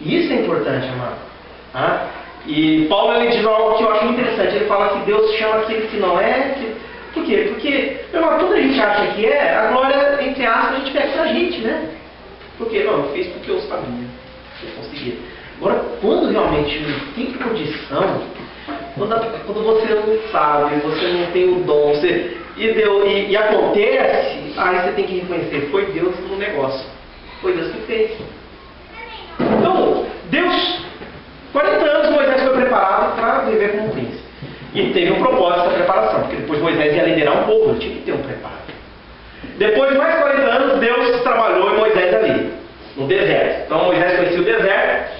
E isso é importante, amado. E Paulo ele diz algo que eu acho muito interessante. Ele fala que Deus chama aquele que não é. Por quê? Porque, tudo a gente acha que é, a glória, entre aspas, a gente pega pra gente, né? Porque, não, eu fiz porque eu sabia, eu conseguia. Agora, quando realmente não tem condição, quando você não sabe, você não tem o dom, e acontece, aí você tem que reconhecer, foi Deus no negócio. Foi Deus que fez. Então, Deus, 40 anos Moisés foi preparado para viver como príncipe. E teve um propósito essa preparação, porque depois Moisés ia liderar um povo, ele tinha que ter um preparo. Depois de mais 40 anos, Deus trabalhou em Moisés ali, no deserto. Então Moisés conhecia o deserto,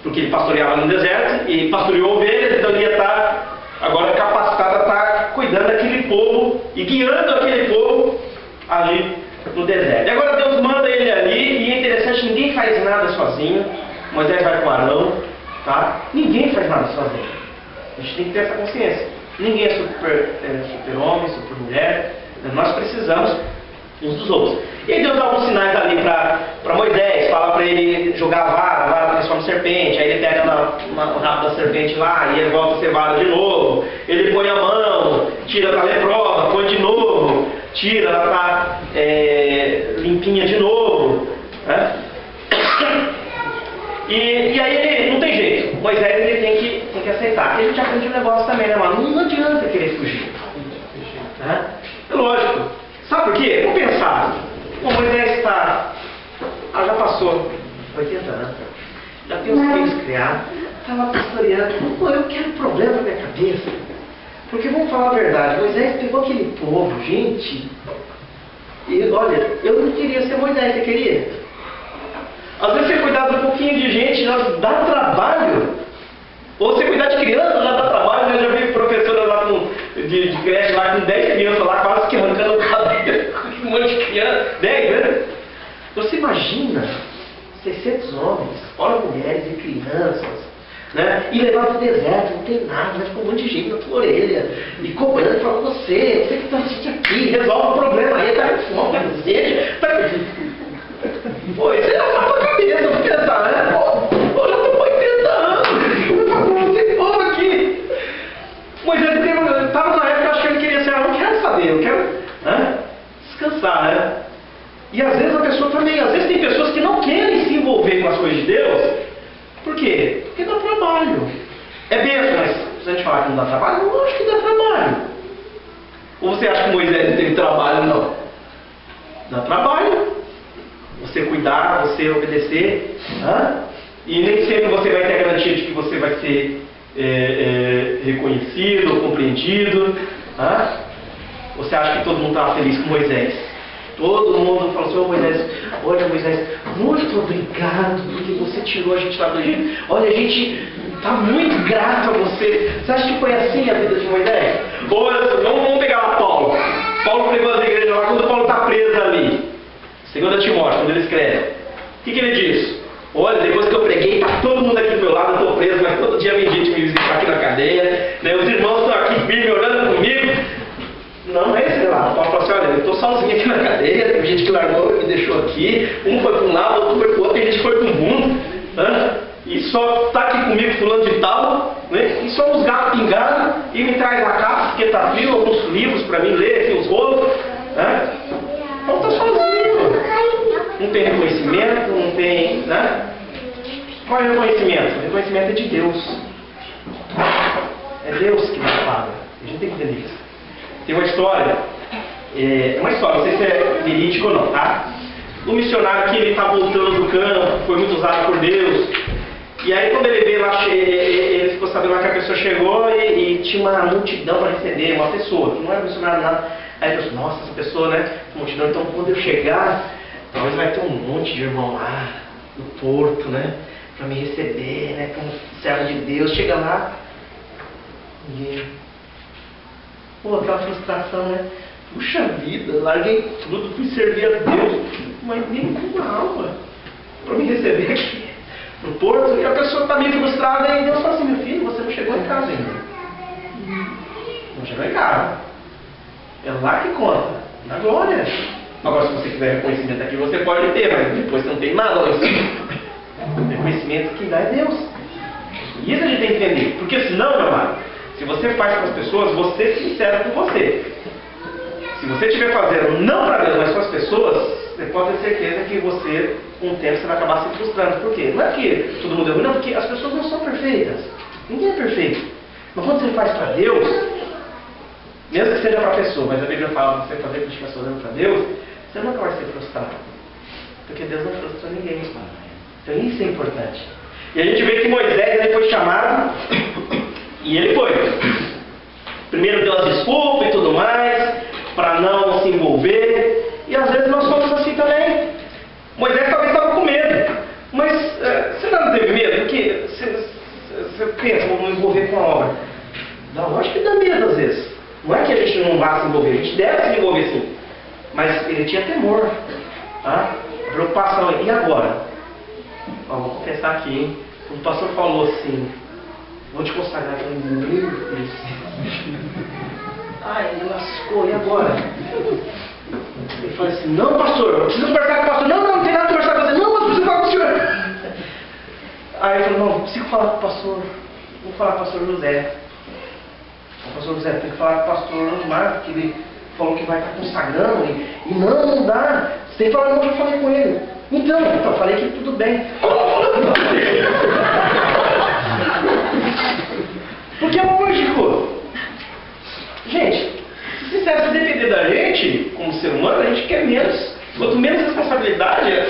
porque ele pastoreava no deserto, e pastoreou ovelhas, então ele ia estar agora capacitado a estar cuidando daquele povo e guiando aquele povo ali no deserto. E agora Deus manda ele ali, e é interessante, ninguém faz nada sozinho. Moisés vai com Arão, tá? Ninguém faz nada sozinho. A gente tem que ter essa consciência. Ninguém é super homem, super mulher. Nós precisamos uns dos outros. E aí Deus dá alguns sinais ali para Moisés, fala para ele jogar a vara transforma em serpente, aí ele pega o rabo da serpente lá e ele volta a ser vara de novo, ele põe a mão, tira da leprosa, põe de novo, tira, ela está limpinha de novo, né? E aí ele não tem jeito, Moisés ele tem que aceitar. E a gente aprende um negócio também, né, mano? Não adianta querer fugir, né? É lógico. Sabe por quê? Vamos pensar. O Moisés já passou 80 anos, já tem os filhos criados, estava pastoreando. Eu quero problema na minha cabeça. Porque vamos falar a verdade, Moisés pegou aquele povo, gente. E olha, eu não queria ser Moisés, você queria? Às vezes você cuidar de um pouquinho de gente já dá trabalho. Ou você cuidar de criança já dá trabalho. Eu já vi professora lá de creche lá com 10 crianças lá quase que arrancando o cabelo com um monte de criança. 10, né? Você imagina 600 homens, fora mulheres e crianças, né? E levar para o deserto, não tem nada, vai ficar um monte de gente na tua orelha e cobrando, falando, você que está assistindo aqui, resolve o problema aí, tá com fome, tá com sede, tá... Pô, isso é a tua cabeça, Por quê? Porque dá trabalho. É bênção, mas se a gente falar que não dá trabalho, eu acho que dá trabalho. Ou você acha que Moisés não teve trabalho? Não. Dá trabalho. Você cuidar, você obedecer. E nem sempre você vai ter a garantia de que você vai ser reconhecido ou compreendido. Você acha que todo mundo estava feliz com Moisés? Todo mundo falou assim: Moisés, olha Moisés, muito obrigado porque você tirou a gente lá do Egito. Olha, a gente está muito grato a você. Você acha que foi assim a vida de Moisés? Ou vamos pegar lá Paulo. Paulo pregou as igrejas lá quando Paulo está preso ali. 2 Timóteo, quando ele escreve. O que ele diz? Olha, depois que eu preguei, está todo mundo aqui do meu lado, eu estou preso, mas todo dia vem gente me visitar aqui na cadeia. Né? Os irmãos estão aqui me olhando comigo. Não é esse lá. O Paulo falou assim: olha, eu estou sozinho aqui na cadeia, tem gente que largou e me deixou aqui. Um foi para um lado, outro foi para o outro, tem gente que foi para o mundo. E só está aqui comigo fulano de tal, né? E só os gatos pingaram e me traz a capa, porque está frio, alguns livros para mim ler, aqui os rolos. Então está sozinho. Não tem reconhecimento, não tem. Qual é o reconhecimento? O reconhecimento é de Deus. É Deus que nos paga. A gente tem que entender isso. Tem uma história, não sei se é verídico ou não, tá? Um missionário que ele está voltando do campo, foi muito usado por Deus. E aí quando ele veio lá, ele ficou sabendo lá que a pessoa chegou e tinha uma multidão para receber, uma pessoa, que não era missionário nada. Aí ele pensou: nossa, essa pessoa, né? Multidão, então quando eu chegar, talvez vai ter um monte de irmão lá no porto, né? Para me receber, né? Como servo de Deus. Chega lá, ninguém. Pô, aquela frustração, né? Puxa vida, larguei tudo, fui servir a Deus, mas nem com uma alma para me receber aqui no porto. E a pessoa está meio frustrada e Deus fala assim: meu filho, você não chegou em casa ainda. Não chegou em casa. É lá que conta, na glória. Agora, se você quiser reconhecimento aqui, você pode ter, mas depois você não tem nada lá em cima. O reconhecimento que dá é Deus. E isso a gente tem que entender. Porque senão, meu amado, se você faz para as pessoas, você é sincero com você. Se você estiver fazendo não para Deus, mas para as pessoas, você pode ter certeza que você, com o tempo, você vai acabar se frustrando. Por quê? Não é porque todo mundo é ruim, não, porque as pessoas não são perfeitas. Ninguém é perfeito. Mas quando você faz para Deus, mesmo que seja para a pessoa, mas a Bíblia fala que você fazer o que estiver fazendo para Deus, você nunca vai ser frustrado. Porque Deus não frustra ninguém. Então isso é importante. E a gente vê que Moisés ele foi chamado e ele foi. Primeiro deu as desculpas e tudo mais, para não se envolver. E às vezes nós somos assim também. Moisés talvez estava com medo. Mas você não teve medo? Porque você pensa, vou me envolver com a obra. Não, eu acho que dá medo às vezes. Não é que a gente não vá se envolver, a gente deve se envolver sim. Mas ele tinha temor. Preocupação. E agora? Vou confessar aqui, hein? O pastor falou assim: vou te consagrar. Eu falei: meu Deus. Ai, ele lascou, e agora? Ele falou assim: não, pastor, eu preciso conversar com o pastor. Não tem nada de conversar com você. Não, mas preciso falar com o senhor. Aí ele falou: não preciso falar com o pastor. Vou falar com o pastor José. O pastor José, tem que falar com o pastor Osmar, porque ele falou que vai estar consagrando. E não dá. Você tem que falar: não, eu já falei com ele. Então, falei que tudo bem. Porque é lógico. Gente, se depender da gente, como ser humano, a gente quer menos. Quanto menos responsabilidade,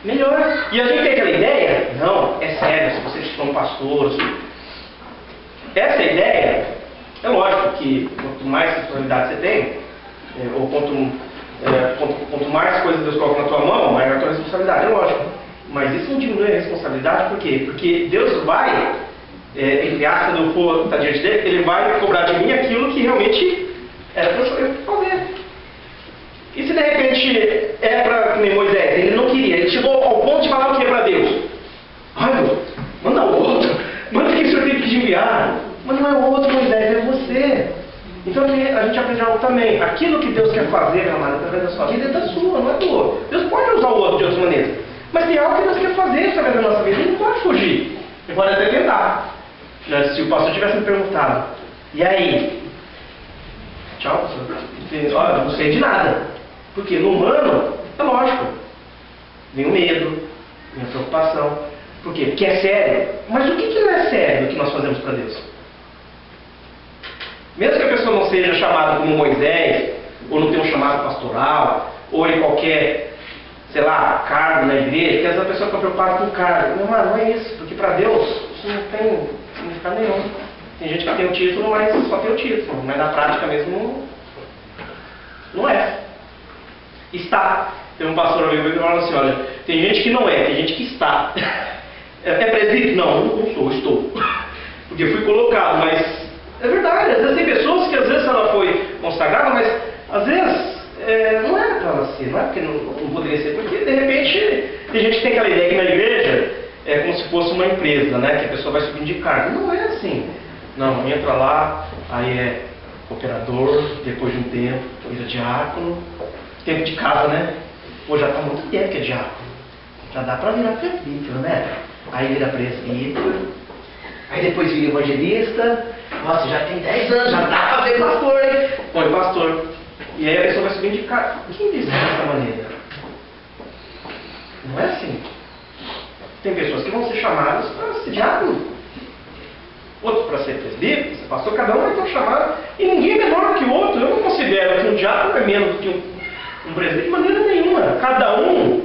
melhor. E a gente tem aquela ideia, não, é sério, se vocês são pastores. Essa ideia, é lógico que quanto mais responsabilidade você tem, ou quanto mais coisas Deus coloca na tua mão, maior a tua responsabilidade, é lógico. Mas isso não diminui a responsabilidade, por quê? Porque Deus vai, entre aspas, quando eu for estar diante dele, ele vai cobrar de mim aquilo que realmente era para eu fazer. E se de repente é para nem Moisés, ele não queria, ele chegou ao ponto de falar o que é para Deus? Ai, Deus, manda outro, manda quem o senhor tem que enviar. Mas não é o outro, Moisés, é você. Então a gente aprende algo também. Aquilo que Deus quer fazer, meu amado, através da sua vida é da sua, não é do outro. Deus pode usar o outro de outras maneiras. Mas tem algo que Deus quer fazer através da nossa vida. Ele não pode fugir. Ele pode até tentar. Se o pastor tivesse me perguntado: e aí? Tchau, pastor. Olha, não sei de nada. Porque no humano, é lógico. Vem o medo, vem a preocupação. Por quê? Porque é sério. Mas o que não é sério do que nós fazemos para Deus? Mesmo que a pessoa não seja chamada como Moisés, ou não tenha um chamado pastoral, ou em qualquer, sei lá, cargo na igreja, que às vezes a pessoa fica preocupada com o cargo. Não é isso, porque para Deus isso não tem significado nenhum. Tem gente que tem o título, mas só tem o título, mas na prática mesmo não é. Está. Tem um pastor amigo que fala assim, olha, tem gente que não é, tem gente que está. É presbítero? Não sou, estou. Porque fui colocado, mas é verdade, às vezes tem pessoas que às vezes ela foi consagrada, mas às vezes não era para ela ser, não é porque não poderia ser, porque de repente tem gente que tem aquela ideia que na igreja é como se fosse uma empresa, né? Que a pessoa vai subindo de cargo. Não é assim. Não, entra lá, aí é operador, depois de um tempo vira diácono, tempo de casa, né? Pô, já está muito tempo que é diácono, já dá para virar presbítero, né? Aí vira presbítero, aí depois vira evangelista, nossa, já tem 10 anos, já dá para ver pastor, hein? Põe pastor. E aí a pessoa vai subindo de cargo. Quem diz dessa maneira? Não é assim. Tem pessoas que vão ser chamadas para ser diácono, outros para ser presbítero, ser pastor, cada um vai ter um chamado, e ninguém é menor que o outro. Eu não considero que um diácono é menos do que um presbítero de maneira nenhuma. Cada um,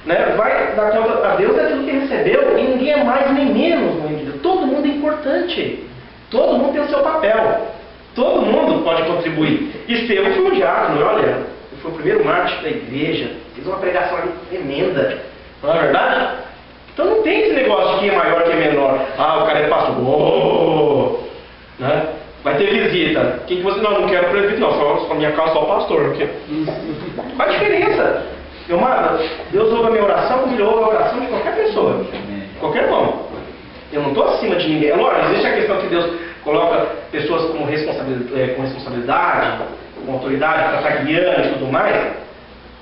né, vai dar conta a Deus daquilo que recebeu, e ninguém é mais nem menos no reino de Deus. Todo mundo é importante, todo mundo tem o seu papel, todo mundo pode contribuir. Estevão foi um diácono, olha, foi o primeiro mártir da igreja, fez uma pregação ali tremenda, não é verdade? Então não tem esse negócio de quem é maior, quem é menor. Ah, o cara é pastor, né? Vai ter visita. Quem que você... Não quero presbítero, não, só minha casa, só o pastor. Porque... Qual a diferença? Deus ouve a minha oração como Ele ouve a oração de qualquer pessoa, qualquer irmão. Eu não estou acima de ninguém. É lógico, existe a questão que Deus coloca pessoas com responsabilidade, com autoridade para estar guiando e tudo mais,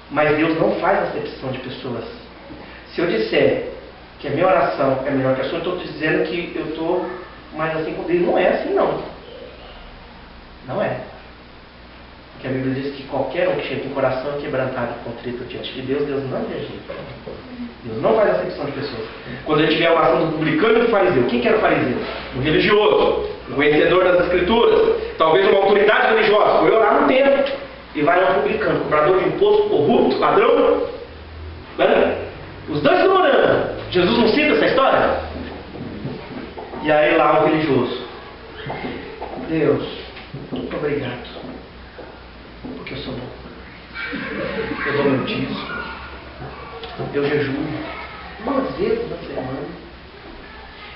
mas Deus não faz acepção de pessoas. Se eu disser que a minha oração é melhor que a sua, eu estou dizendo que eu estou mais assim com Deus. Não é assim, não. Não é. Porque a Bíblia diz que qualquer um que chega com o coração quebrantado e contrito diante de Deus, Deus não rejeita. Deus não faz acepção de pessoas. Quando a gente vê a oração do publicano e do fariseu, quem que era o fariseu? Um religioso, um conhecedor das Escrituras, talvez uma autoridade religiosa, foi orar no templo, e vai lá um publicano, cobrador de imposto, corrupto, ladrão. Os dois estão orando. Jesus não cita essa história? E aí lá o religioso: Deus, muito obrigado, porque eu sou bom. Eu dou meu dízimo, eu jejuo 2 vezes na semana.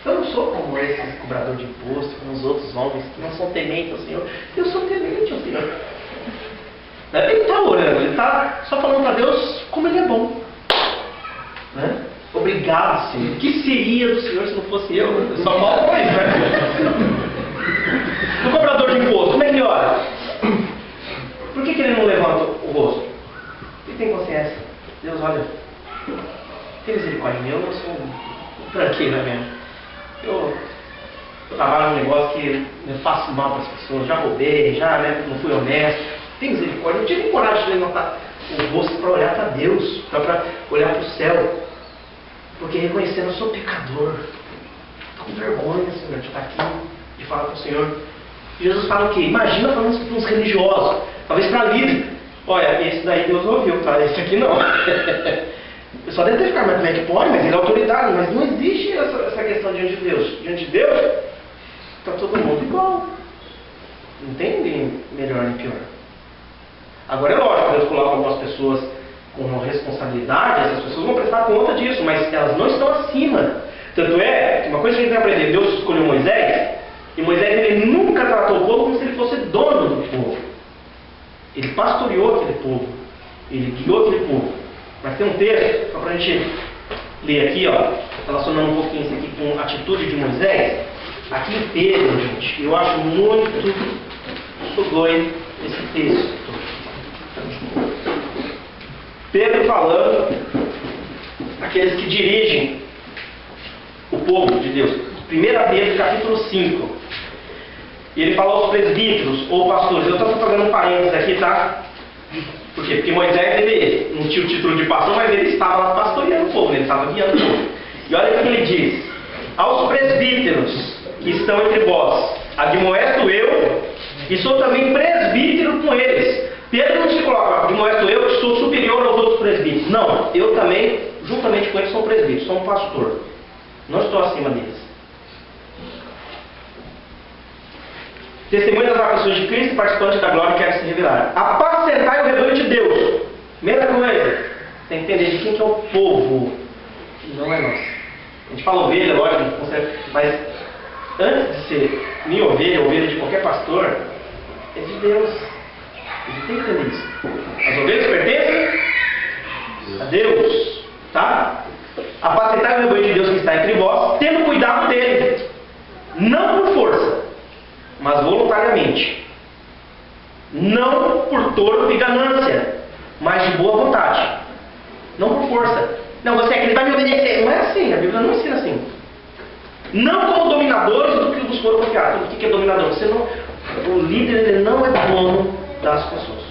Eu não sou como esses cobradores de imposto, como os outros homens que não são tementes ao Senhor. Eu sou temente ao Senhor. Ele está orando, ele está só falando para Deus como Ele é bom, né? Obrigado, Senhor. O que seria do Senhor se não fosse eu? Eu só falo coisa, né? O cobrador de imposto, como é que ele ora? Por que ele não levanta o rosto? Ele tem consciência. Deus, olha, tem misericórdia de mim, eu não sou um tranqueira mesmo. Eu trabalho num negócio que eu faço mal para as pessoas, já roubei, já, né, não fui honesto. Tem misericórdia, não tive nem coragem de levantar o rosto para olhar para Deus, para olhar para o céu, porque reconhecendo, eu sou pecador. Estou com vergonha, Senhor, de estar aqui, de falar para o Senhor. E Jesus fala o quê? Imagina falando isso para uns religiosos, talvez para líderes. Olha, esse daí Deus ouviu, tá? Esse aqui não. Eu só deve ter ficado, mas como é que pode? Mas ele é autoridade, mas não existe essa questão diante de Deus. Diante de Deus, está todo mundo igual. Não tem ninguém melhor nem pior. Agora é lógico, Deus coloca algumas pessoas com responsabilidade, essas pessoas vão prestar conta disso, mas elas não estão acima. Tanto é que uma coisa que a gente tem que aprender: Deus escolheu Moisés, e Moisés ele nunca tratou o povo como se ele fosse dono do povo. Ele pastoreou aquele povo, ele guiou aquele povo. Mas tem um texto, só para a gente ler aqui, ó, relacionando um pouquinho isso aqui com a atitude de Moisés. Aqui em Pedro, gente, eu acho muito doido esse texto. Pedro falando, aqueles que dirigem o povo de Deus. 1 Pedro, capítulo 5. E ele fala aos presbíteros ou pastores. Eu estou fazendo um parênteses aqui, tá? Por quê? Porque Moisés, ele não tinha o título de pastor, mas ele estava lá pastoreando o povo, ele estava guiando o povo. E olha o que ele diz: aos presbíteros que estão entre vós, admoesto eu, e sou também presbítero com eles. Pedro não se coloca, admoesto eu, que sou superior aos outros presbíteros. Não, eu também, juntamente com eles, sou presbítero, sou um pastor. Não estou acima deles. Testemunha das aflições de Cristo e participante da glória que há de se revelar. Apacentai o rebanho de Deus. Primeira coisa, tem que entender de quem que é o povo. Não é nosso. A gente fala ovelha, lógico, a gente consegue, mas antes de ser minha ovelha, ovelha de qualquer pastor, é de Deus. A gente tem que entender isso. As ovelhas pertencem a Deus. Tá? Apacentai o rebanho de Deus que está entre vós, tendo cuidado dele. Não por força, mas voluntariamente. Não por torpe e ganância, mas de boa vontade. Não por força. Não, você é que ele vai me obedecer. Não é assim, a Bíblia não ensina assim. Não como dominadores do que vos foram confiados. O que é dominador? Você não, o líder ele não é dono das pessoas.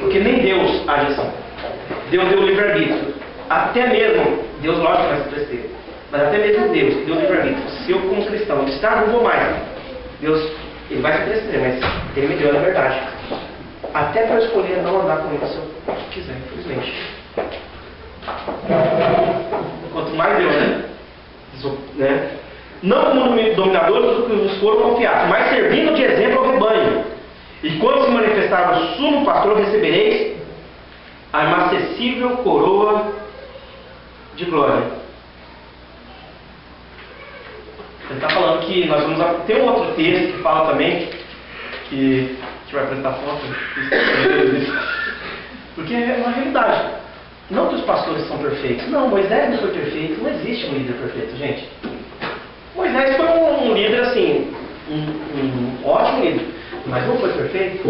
Porque nem Deus age assim. Deus deu o livre-arbítrio. Até mesmo, Deus lógico vai se presteiro, mas até mesmo Deus deu o livre-arbítrio. Se eu como cristão disser, não vou mais, Deus, ele vai se presteiro, mas ele me deu a liberdade. Até para eu escolher não andar com ele se eu quiser, infelizmente. Quanto mais eu, né? Não como dominadores do que vos foram confiados, mas servindo de exemplo ao rebanho. E quando se manifestar o sumo pastor, recebereis a inacessível coroa de glória. Ele está falando que nós vamos... Tem um outro texto que fala também, que a gente vai apresentar foto, porque é uma realidade. Não que os pastores são perfeitos. Não, Moisés não foi perfeito. Não existe um líder perfeito, gente. Moisés foi um líder assim, um ótimo líder, mas não foi perfeito.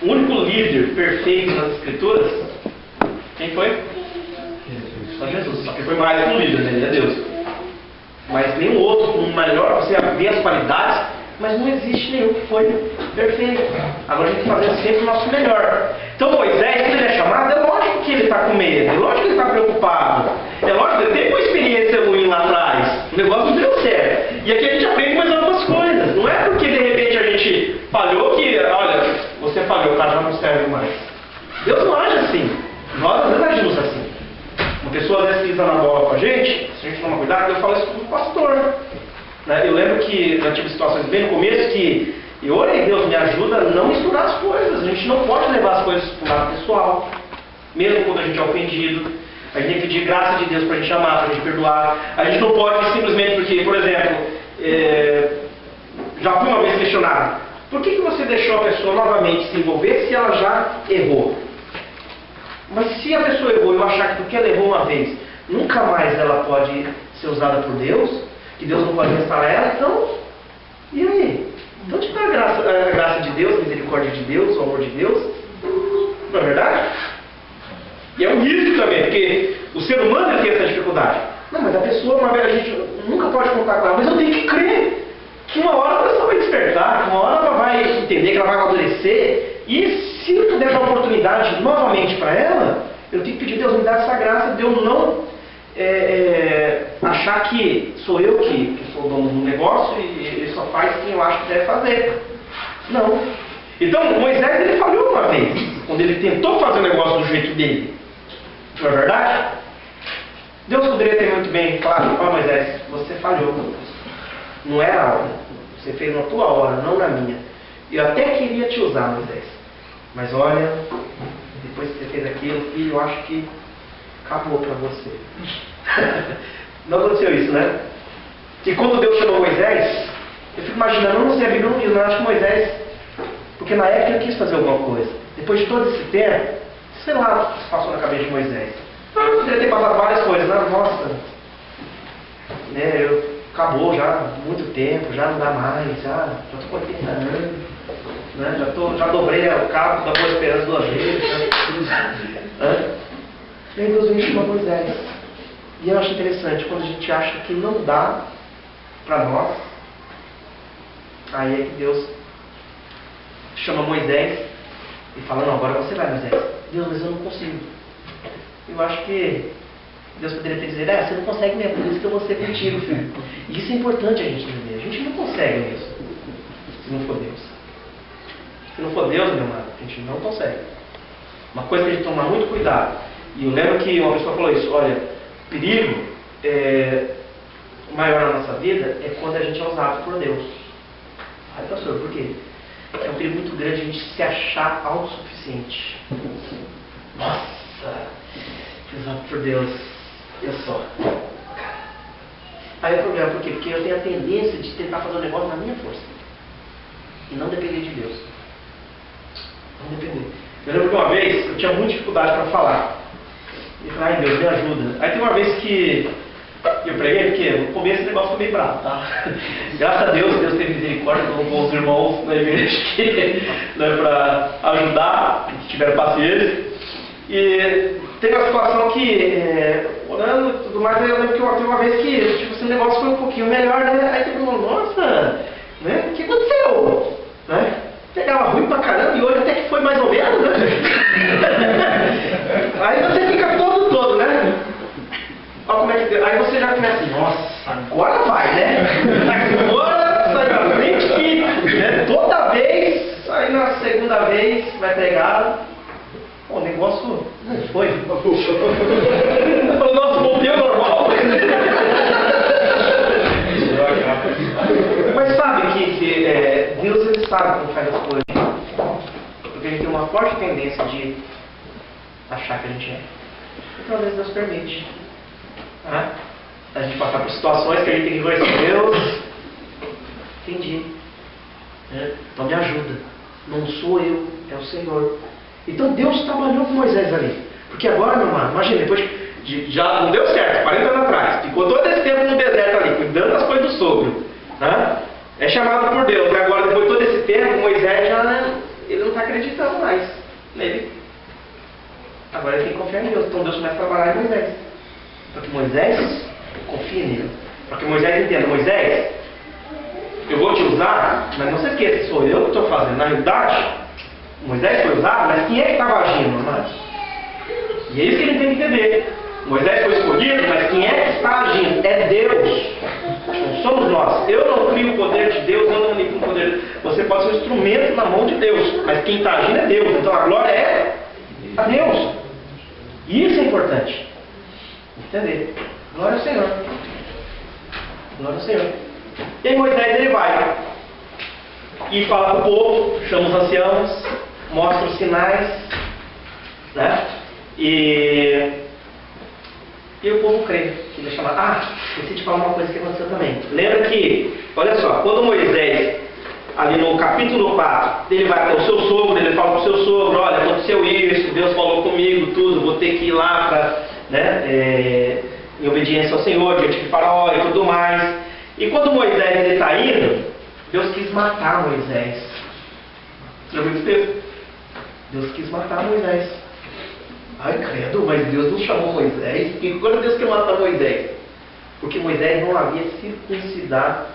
O único líder perfeito nas Escrituras, quem foi? Só Jesus. Só que foi mais que um líder, né? Ele é Deus. Mas nenhum outro, um melhor, você vê as qualidades, mas não existe nenhum que foi perfeito. Agora a gente tem que fazer sempre o nosso melhor. Então Moisés, quando ele é chamado, é lógico que ele está com medo, é lógico que ele está preocupado, é lógico que ele teve uma experiência ruim lá atrás, o negócio não deu certo. E aqui a gente aprende mais algumas coisas. Não é porque de repente a gente falhou que, olha, você falhou, tá, já não serve mais. Deus não age assim. Nós às vezes agimos assim. Uma pessoa às vezes pisa na bola com a gente, se a gente tomar cuidado, eu falo isso como pastor. Né? Eu lembro que já tive situações bem no começo que eu orei, Deus me ajuda a não misturar as coisas. A gente não pode levar as coisas para o lado pessoal, mesmo quando a gente é ofendido. A gente tem que pedir graça de Deus para a gente amar, para a gente perdoar. A gente não pode simplesmente porque, por exemplo, já fui uma vez questionado: por que você deixou a pessoa novamente se envolver se ela já errou? Mas se a pessoa errou e eu achar que porque ela errou uma vez, nunca mais ela pode ser usada por Deus, que Deus não pode restaurar ela, então, e aí? Então onde está a graça de Deus, a misericórdia de Deus, o amor de Deus? Não é verdade? E é um risco também, porque o ser humano ele tem essa dificuldade. Não, mas a pessoa, uma vez a gente nunca pode contar com ela, mas eu tenho que crer que uma hora a pessoa vai despertar, uma hora ela vai entender, que ela vai amadurecer, e se eu puder dar uma oportunidade novamente para ela, eu tenho que pedir a Deus me dar essa graça de eu não achar que sou eu que sou o dono do negócio e ele só faz quem eu acho que deve fazer. Não. Então, Moisés ele falhou uma vez, quando ele tentou fazer o negócio do jeito dele. Não é verdade? Deus poderia ter muito bem falado: ó Moisés, você falhou. Não era a hora. Você fez na tua hora, não na minha. Eu até queria te usar, Moisés. Mas olha, depois que você fez aquilo, filho, eu acho que acabou para você. Não aconteceu isso, né? E quando Deus chamou Moisés, eu fico imaginando, eu não sei, a Bíblia não diz, mas eu acho que Moisés, porque na época ele quis fazer alguma coisa. Depois de todo esse tempo, sei lá o que passou na cabeça de Moisés. Eu poderia ter passado várias coisas, né? Nossa, né, acabou já há muito tempo, já não dá mais, já estou com 80 anos, né? Já dobrei o cabo da Boa Esperança 2 vezes. Né? E aí Deus me chamou Moisés. E eu acho interessante, quando a gente acha que não dá para nós, aí é que Deus chama Moisés e fala: não, agora você vai, Moisés. Deus, mas eu não consigo. Eu acho que Deus poderia ter dizer, você não consegue mesmo, por isso que eu vou ser contigo, filho. E isso é importante a gente entender. A gente não consegue mesmo, se não for Deus. Se não for Deus, meu amado, a gente não consegue. Uma coisa que a gente tomar muito cuidado. E eu lembro que uma pessoa falou isso, olha, perigo maior na nossa vida é quando a gente é usado por Deus. Ai, pastor, por quê? É um perigo muito grande a gente se achar autossuficiente. Nossa, usado por Deus, eu só. Aí é o problema, por quê? Porque eu tenho a tendência de tentar fazer um negócio na minha força. E não depender de Deus. Não depender. Eu lembro que uma vez eu tinha muita dificuldade para falar. E eu falei, ai Deus, me ajuda. Aí tem uma vez que eu preguei, porque no começo o negócio foi meio bravo, tá? Graças a Deus, Deus teve misericórdia com os irmãos da igreja que, para ajudar, que tiveram paciência. E teve uma situação que, orando e tudo mais, eu lembro que teve uma vez que tipo, esse negócio foi um pouquinho melhor, né? Aí todo mundo, nossa, né? O que aconteceu? Né? Pegava ruim pra caramba e hoje até que foi mais ou menos, né? Aí você fica todo, né? Olha como é que... Aí você já começa, nossa, agora vai, né? Agora sai pra frente que, né? Toda vez, aí na segunda vez vai pegar, o negócio não foi. O nosso volteu normal. Mas sabe que Deus ele sabe como faz as coisas. Porque a gente tem uma forte tendência de achar que a gente é. Então às vezes Deus permite. A gente passar por situações que a gente tem que conhecer Deus. Entendi. Então me ajuda. Não sou eu, é o Senhor. Então Deus trabalhou com Moisés ali. Porque agora, meu irmão, imagina, depois já não deu certo, 40 anos atrás. Ficou todo esse tempo no deserto ali, cuidando das coisas do sogro. É chamado por Deus. E agora, depois de todo esse tempo, Moisés já ele não está acreditando mais nele. Agora ele tem que confiar em Deus. Então Deus começa a trabalhar em Moisés. Para que Moisés confie nele. Para que Moisés entenda, Moisés, eu vou te usar, mas não se esqueça, sou eu que estou fazendo. Na realidade, Moisés foi usado, mas quem é que estava agindo, amados? E é isso que ele tem que entender. Moisés foi escolhido, mas quem é que está agindo? É Deus. Não somos nós. Eu não crio o poder de Deus, eu não manipulo o poder de Deus. Você pode ser um instrumento na mão de Deus, mas quem está agindo é Deus. Então a glória é a Deus. E isso é importante. Entender? Glória ao Senhor. Glória ao Senhor. E aí Moisés ele vai e fala para o povo, chama os anciãos, mostra os sinais, né? E o povo crê. Ele é chamado. Esqueci de falar uma coisa que aconteceu também. Lembra que, olha só, quando Moisés, ali no capítulo 4, ele vai para o seu sogro, ele fala para o seu sogro, olha, aconteceu isso, Deus falou comigo, tudo, vou ter que ir lá para, né, em obediência ao Senhor, diante de Faraó e tudo mais. E quando Moisés está indo, Deus quis matar Moisés. Você já viu esse texto? Deus quis matar Moisés. Ai, credo, mas Deus não chamou Moisés. E quando Deus quer matar Moisés? Porque Moisés não havia circuncidado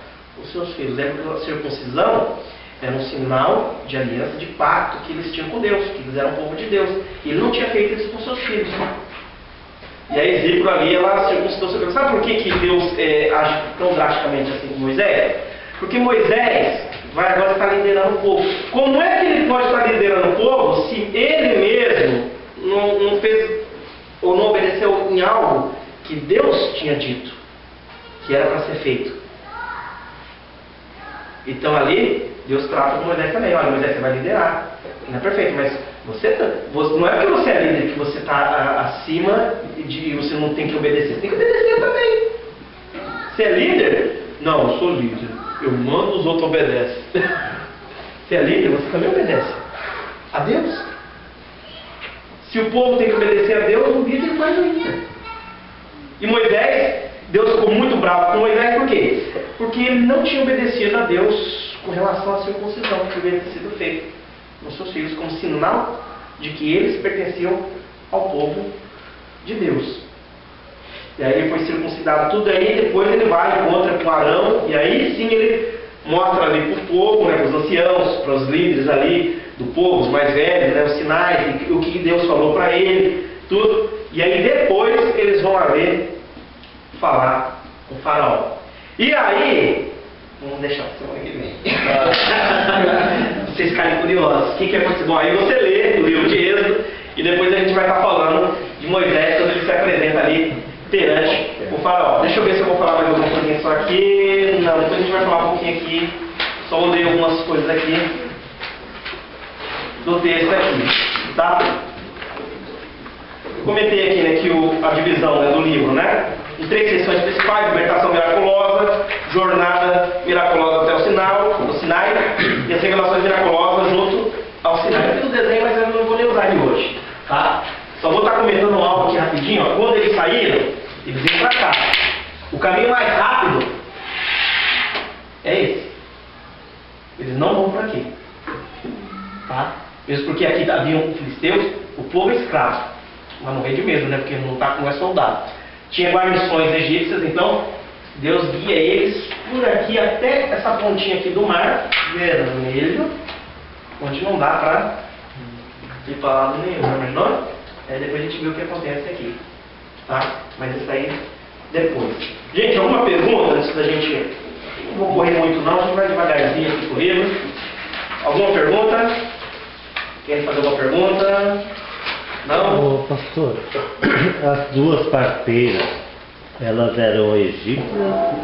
os seus filhos. Lembra que a circuncisão era um sinal de aliança, de pacto que eles tinham com Deus, que eles eram povo de Deus. E ele não tinha feito isso com seus filhos. E a Exípro ali, ela circuncidou seu filho. Sabe por que Deus age tão drasticamente assim com Moisés? Porque Moisés vai agora estar liderando o povo. Como é que ele pode estar liderando o povo se ele mesmo não fez ou não obedeceu em algo que Deus tinha dito que era para ser feito? Então ali Deus trata com Moisés também. Olha, Moisés, você vai liderar, não é perfeito, mas não é porque você é líder que você está acima de você não tem que obedecer. Você tem que obedecer também. Você é líder? Não, eu sou líder. Eu mando, os outros obedecem. Você é líder, você também obedece a Deus. Se o povo tem que obedecer a Deus, o líder faz ainda. E Moisés, Deus ficou muito bravo com Moisés, por quê? Porque ele não tinha obedecido a Deus com relação à circuncisão que devia ter sido feita nos seus filhos, como sinal de que eles pertenciam ao povo de Deus. E aí ele foi circuncidado tudo aí, depois ele vai, encontra com Arão, e aí sim ele mostra ali para o povo, né, para os anciãos, para os líderes ali do povo, os mais velhos, né, os sinais, o que Deus falou para ele, tudo. E aí depois eles vão ali falar com o faraó. E aí, vamos deixar para semana que vem. Vocês ficarem curiosos. O que aconteceu? Bom, aí você lê o livro de Êxodo e depois a gente vai estar falando de Moisés quando ele se apresenta ali perante o faraó. Deixa eu ver se eu vou falar mais alguma coisinha só aqui. Não, depois a gente vai falar um pouquinho aqui. Só vou ler algumas coisas aqui do texto aqui, tá? Eu comentei aqui, né, que a divisão, né, do livro, né? Em 3 sessões principais: libertação miraculosa, jornada miraculosa até o Sinai e as revelações miraculosas junto ao Sinai. Eu fiz o desenho, mas eu não vou nem usar ele hoje, tá? Só vou estar comentando algo aqui rapidinho. Ó. Quando eles saíram, eles iam para cá. O caminho mais rápido é esse. Eles não vão por aqui, tá? Mesmo porque aqui haviam filisteus, o povo é escravo, mas não vende mesmo, né? Porque não é soldado. Tinha guarnições egípcias, então Deus guia eles por aqui até essa pontinha aqui do mar vermelho, onde não dá para ir para lado nenhum, não imaginou? Depois a gente vê o que acontece aqui, tá? Mas isso aí depois. Gente, alguma pergunta antes da gente... Não vou correr muito não, a gente vai devagarzinho aqui por ele. Alguma pergunta? Quer fazer alguma pergunta? Não? Ô, pastor, as duas parteiras, elas eram egípcias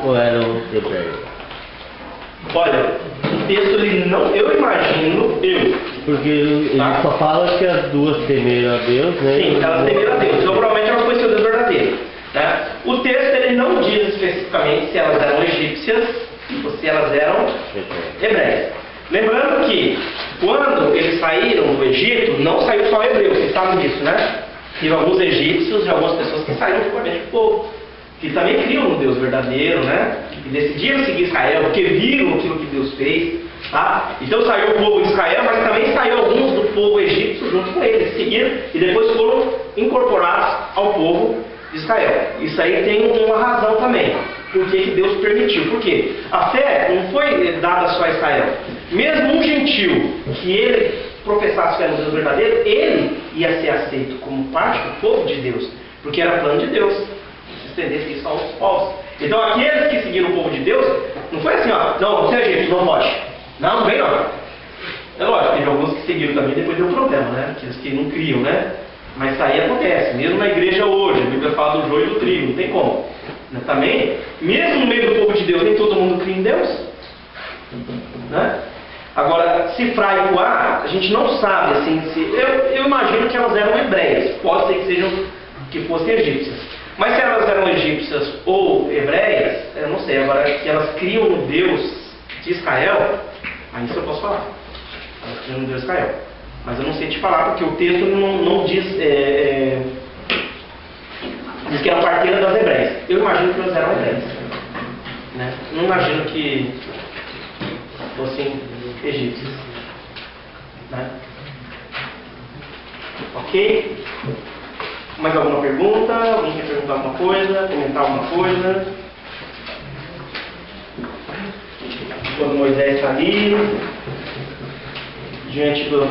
ou eram hebreias? Olha, o texto ele não, eu imagino, porque ele só fala que as duas temeram a Deus, né? Sim, elas temeram a Deus, então provavelmente elas conheciam o Deus verdadeiro, né? O texto ele não diz especificamente se elas eram egípcias ou se elas eram hebreias. Lembrando que quando eles saíram do Egito, não saiu só hebreus, vocês sabem disso, né? Teve alguns egípcios e algumas pessoas que saíram formalmente do povo, que também criam no Deus verdadeiro, né? E decidiram seguir Israel, porque viram aquilo que Deus fez, tá? Então saiu o povo de Israel, mas também saiu alguns do povo egípcio junto com eles, seguiram e depois foram incorporados ao povo de Israel. Isso aí tem uma razão também. Por que Deus permitiu? Por quê? A fé não foi dada só a Israel. Mesmo um gentil que ele professasse que era o Deus verdadeiro, ele ia ser aceito como parte do povo de Deus, porque era plano de Deus estendesse isso aos povos. Então aqueles que seguiram o povo de Deus, não foi assim, ó, não, você é egípcio, não pode. Não vem não. É lógico, teve alguns que seguiram também, depois deu problema, né? Aqueles que não criam, né? Mas isso aí acontece, mesmo na igreja hoje, a Bíblia fala do joio e do trigo, não tem como. Também, mesmo no meio do povo de Deus, nem todo mundo cria em Deus. Né? Agora, cifrar e coar, a gente não sabe, assim, eu imagino que elas eram hebreias, pode ser que fossem egípcias. Mas se elas eram egípcias ou hebreias, eu não sei. Agora, que elas criam no Deus de Israel, aí isso eu posso falar. Elas criam no Deus de Israel. Mas eu não sei te falar, porque o texto não diz... diz que era a parteira das hebreias. Eu imagino que elas eram hebreias. Né? Não imagino que fossem egípcios. Né? Ok? Mais alguma pergunta? Alguém quer perguntar alguma coisa? Comentar alguma coisa? Quando Moisés está ali, diante do...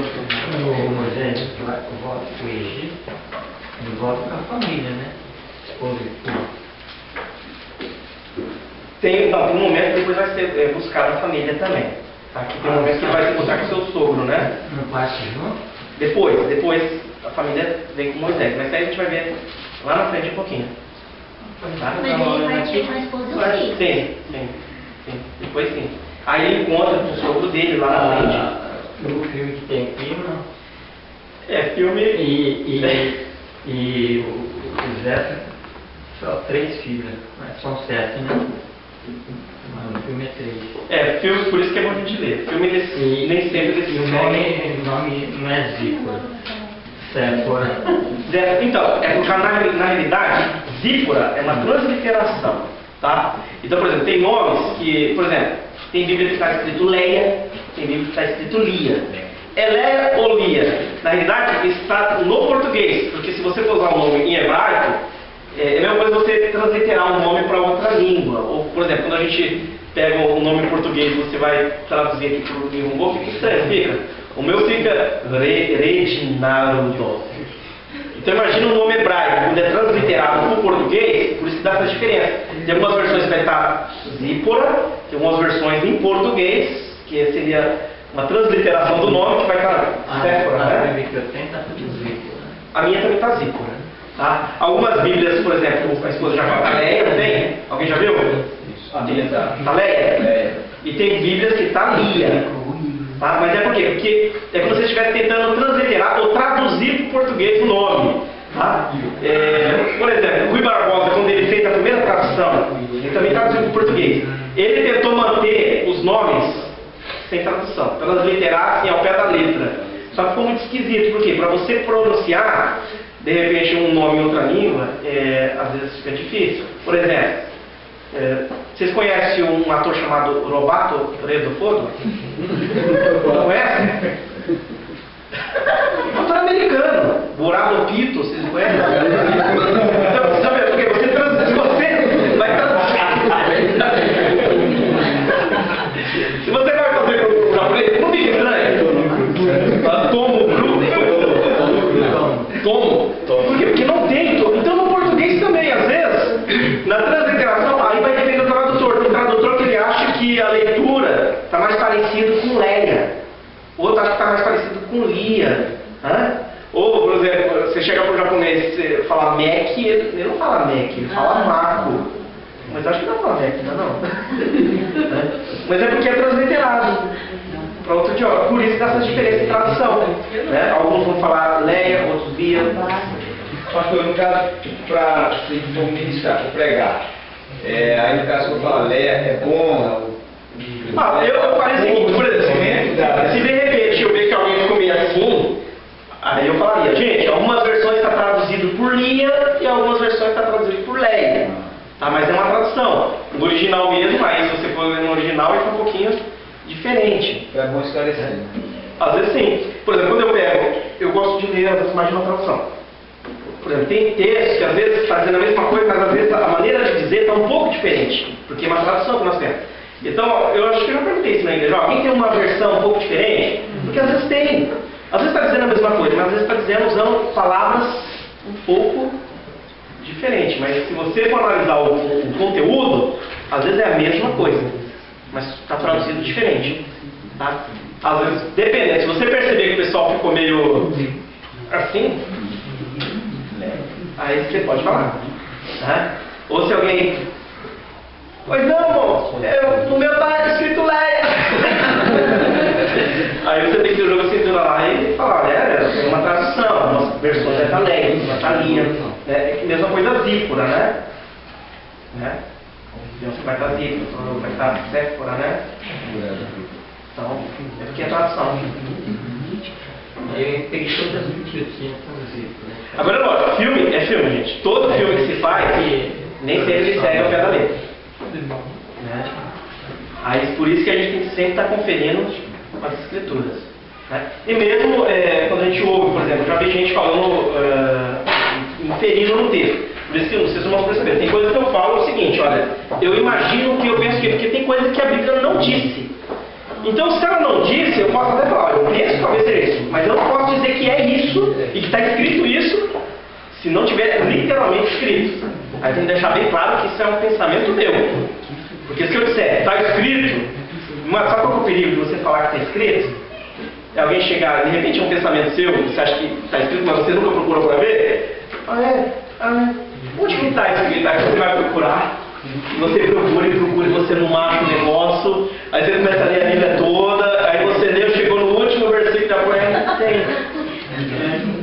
Moisés volta para o Egito, ele volta com a família, né? Tem um momento que depois vai ser buscar a família também. Tá? Tem um momento que ele vai se encontrar com seu sogro, né? Não passa junto? Depois a família vem com Moisés. Mas isso aí a gente vai ver lá na frente um pouquinho. Tá? Mas ele vai ter uma esposa e um filho. Sim. Depois sim. Aí ele encontra com o sogro dele lá na frente. No filme que tem aqui, não? Filme... E o Zé, só 3 filhas, mas são 7, né? Mas no filme é 3. Filmes, por isso que é bom a gente ler. Filme nem sempre eles o nome não é Zípora. Zéfora. Então, porque na realidade, Zípora é uma transliteração, tá? Então, por exemplo, tem nomes que, por exemplo, tem Bíblia que está escrito Leia, tem Bíblia que está escrito Lia. É Leia ou Lia? Na realidade, está no português, porque se você for usar um nome em hebraico, é a mesma coisa você transliterar um nome para outra língua. Ou, por exemplo, quando a gente pega um nome em português, você vai traduzir aqui para o língua, fica estranho, fica. O meu fica Reginaldo. Então imagina um nome hebraico, quando é transliterado para o português, por isso que dá essa diferença. Tem algumas versões que vai estar Zípora, tem algumas versões em português, que seria uma transliteração do nome, que vai estar Séfora, né? A minha também está Zípora. Tá? Algumas bíblias, por exemplo, a esposa já fala Leia, não tem? Alguém já viu? A minha tá. Leia? E tem bíblias que está Lia. Tá? Mas é por quê? Porque é como se você estivesse tentando transliterar ou traduzir para o português o nome. Tá? Por exemplo, o Rui Barbosa, quando ele fez a primeira tradução, ele também traduziu para o português. Ele tentou manter os nomes sem tradução, transliterar assim ao pé da letra. Só que ficou muito esquisito, por quê? Para você pronunciar, de repente, um nome em outra língua, às vezes fica difícil. Por exemplo, vocês conhecem um ator chamado Roberto Redford? Não conhece? Um ator americano, Burado Pito, vocês conhecem? Então, sabe, porque você vai traduzir. Se você vai fazer o japonês, não fica estranho. Tomo Bruno. Tomo. Por quê? Porque não tem. Então no português também, às vezes, na transliteração, aí vai depender do tradutor. Tem tradutor que ele acha que a leitura está mais parecida com Leia. Outro acha que está mais parecido com Lia. Ou, por exemplo, você chega para o japonês e fala Mac, ele não fala Mac, ele fala Mako. Mas acho que não fala Mac, não. Mas é porque é transliterado para outro idioma. Por isso dá essa diferença em tradução. Né? Alguns vão falar Leia, outros Lia. Pastor, no caso, para se for ministrar, for pregar, aí no caso, se eu falar Leia, é bom. Eu falei o seguinte, por exemplo, se de repente eu ver que alguém ficou meio assim, aí eu falaria, gente, algumas versões está traduzido por Lia e algumas versões está traduzido por Leia. Tá? Mas é uma tradução. No original mesmo, aí se você for ler no original, fica um pouquinho diferente. É bom esclarecer. Às vezes sim. Por exemplo, quando eu pego, eu gosto de ler às vezes mais de uma tradução. Por exemplo, tem textos que às vezes está dizendo a mesma coisa, mas às vezes a maneira de dizer está um pouco diferente, porque é uma tradução que nós temos. Então, eu acho que eu já perguntei isso na igreja. Alguém tem uma versão um pouco diferente? Porque às vezes tem. Às vezes está dizendo a mesma coisa, mas às vezes está dizendo usando palavras um pouco diferentes. Mas se você for analisar o conteúdo, às vezes é a mesma coisa, mas está traduzido diferente. Tá? Às vezes, dependendo, se você perceber que o pessoal ficou meio assim, aí você pode falar. Tá? Ou se alguém... Pois não, moço, no meu tá escrito Leia. Aí você tem que jogar a cintura lá e falar, é uma tradução, uma versão é Leia, uma Thalia. Mesma coisa Zípora, né? Então você vai estar Zípora, vai estar Séfora, né? Então, é porque é tradução. Eu peguei todas as que eu tinha com Zípora. Agora, lógico, filme é filme, gente. Todo filme que se faz, nem sempre ele segue ao pé da letra. Né? Aí, por isso que a gente tem que sempre estar conferindo as escrituras. Né? E mesmo quando a gente ouve, por exemplo, já vi gente falando, inferindo no texto. Por isso que vocês não vão perceber. Tem coisa que eu falo o seguinte, olha, eu imagino que eu penso que, porque tem coisa que a Bíblia não disse. Então, se ela não disse, eu posso até falar, eu penso que talvez seja isso, mas eu não posso dizer que é isso e que está escrito isso, se não tiver literalmente escrito. Aí tem que deixar bem claro que isso é um pensamento meu. Porque se eu disser, está escrito, sabe qual é o perigo de você falar que está escrito? É alguém chegar, de repente é um pensamento seu, você acha que está escrito, mas você nunca procurou para ver? Onde que está isso aqui? Você vai procurar, você procura e procura, e você não acha o negócio, aí você começa a ler a Bíblia toda, aí você leu, chegou no último versículo da poema, tem.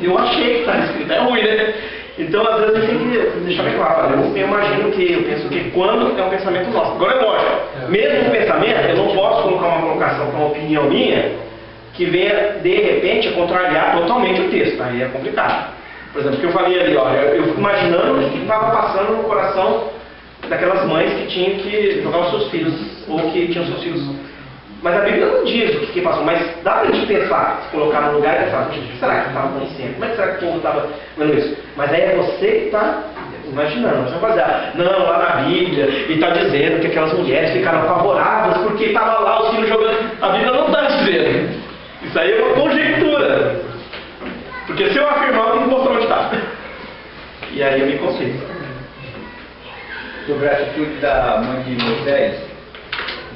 Eu achei que está escrito, é ruim, né? Então, às vezes, a gente tem que deixar bem claro. Eu imagino que, eu penso que quando é um pensamento nosso. Agora é lógico, mesmo um pensamento, eu não posso colocar uma colocação com uma opinião minha que venha, de repente, a contrariar totalmente o texto. Aí é complicado. Por exemplo, o que eu falei ali, olha, eu fico imaginando o que estava passando no coração daquelas mães que tinham que jogar os seus filhos, ou que tinham seus filhos. Mas a Bíblia não diz o que passou, mas dá pra gente pensar, se colocar no lugar e pensar, o que será que estava acontecendo? Como é que será que o povo estava vendo isso? Mas aí é você que está imaginando, você vai fazer, não, lá na Bíblia, e está dizendo que aquelas mulheres ficaram apavoradas porque estavam lá os filhos jogando. A Bíblia não está dizendo. Isso aí é uma conjectura. Porque se eu afirmar, eu tenho que mostrar onde está. E aí eu me consigo. Sobre a atitude da mãe de Moisés,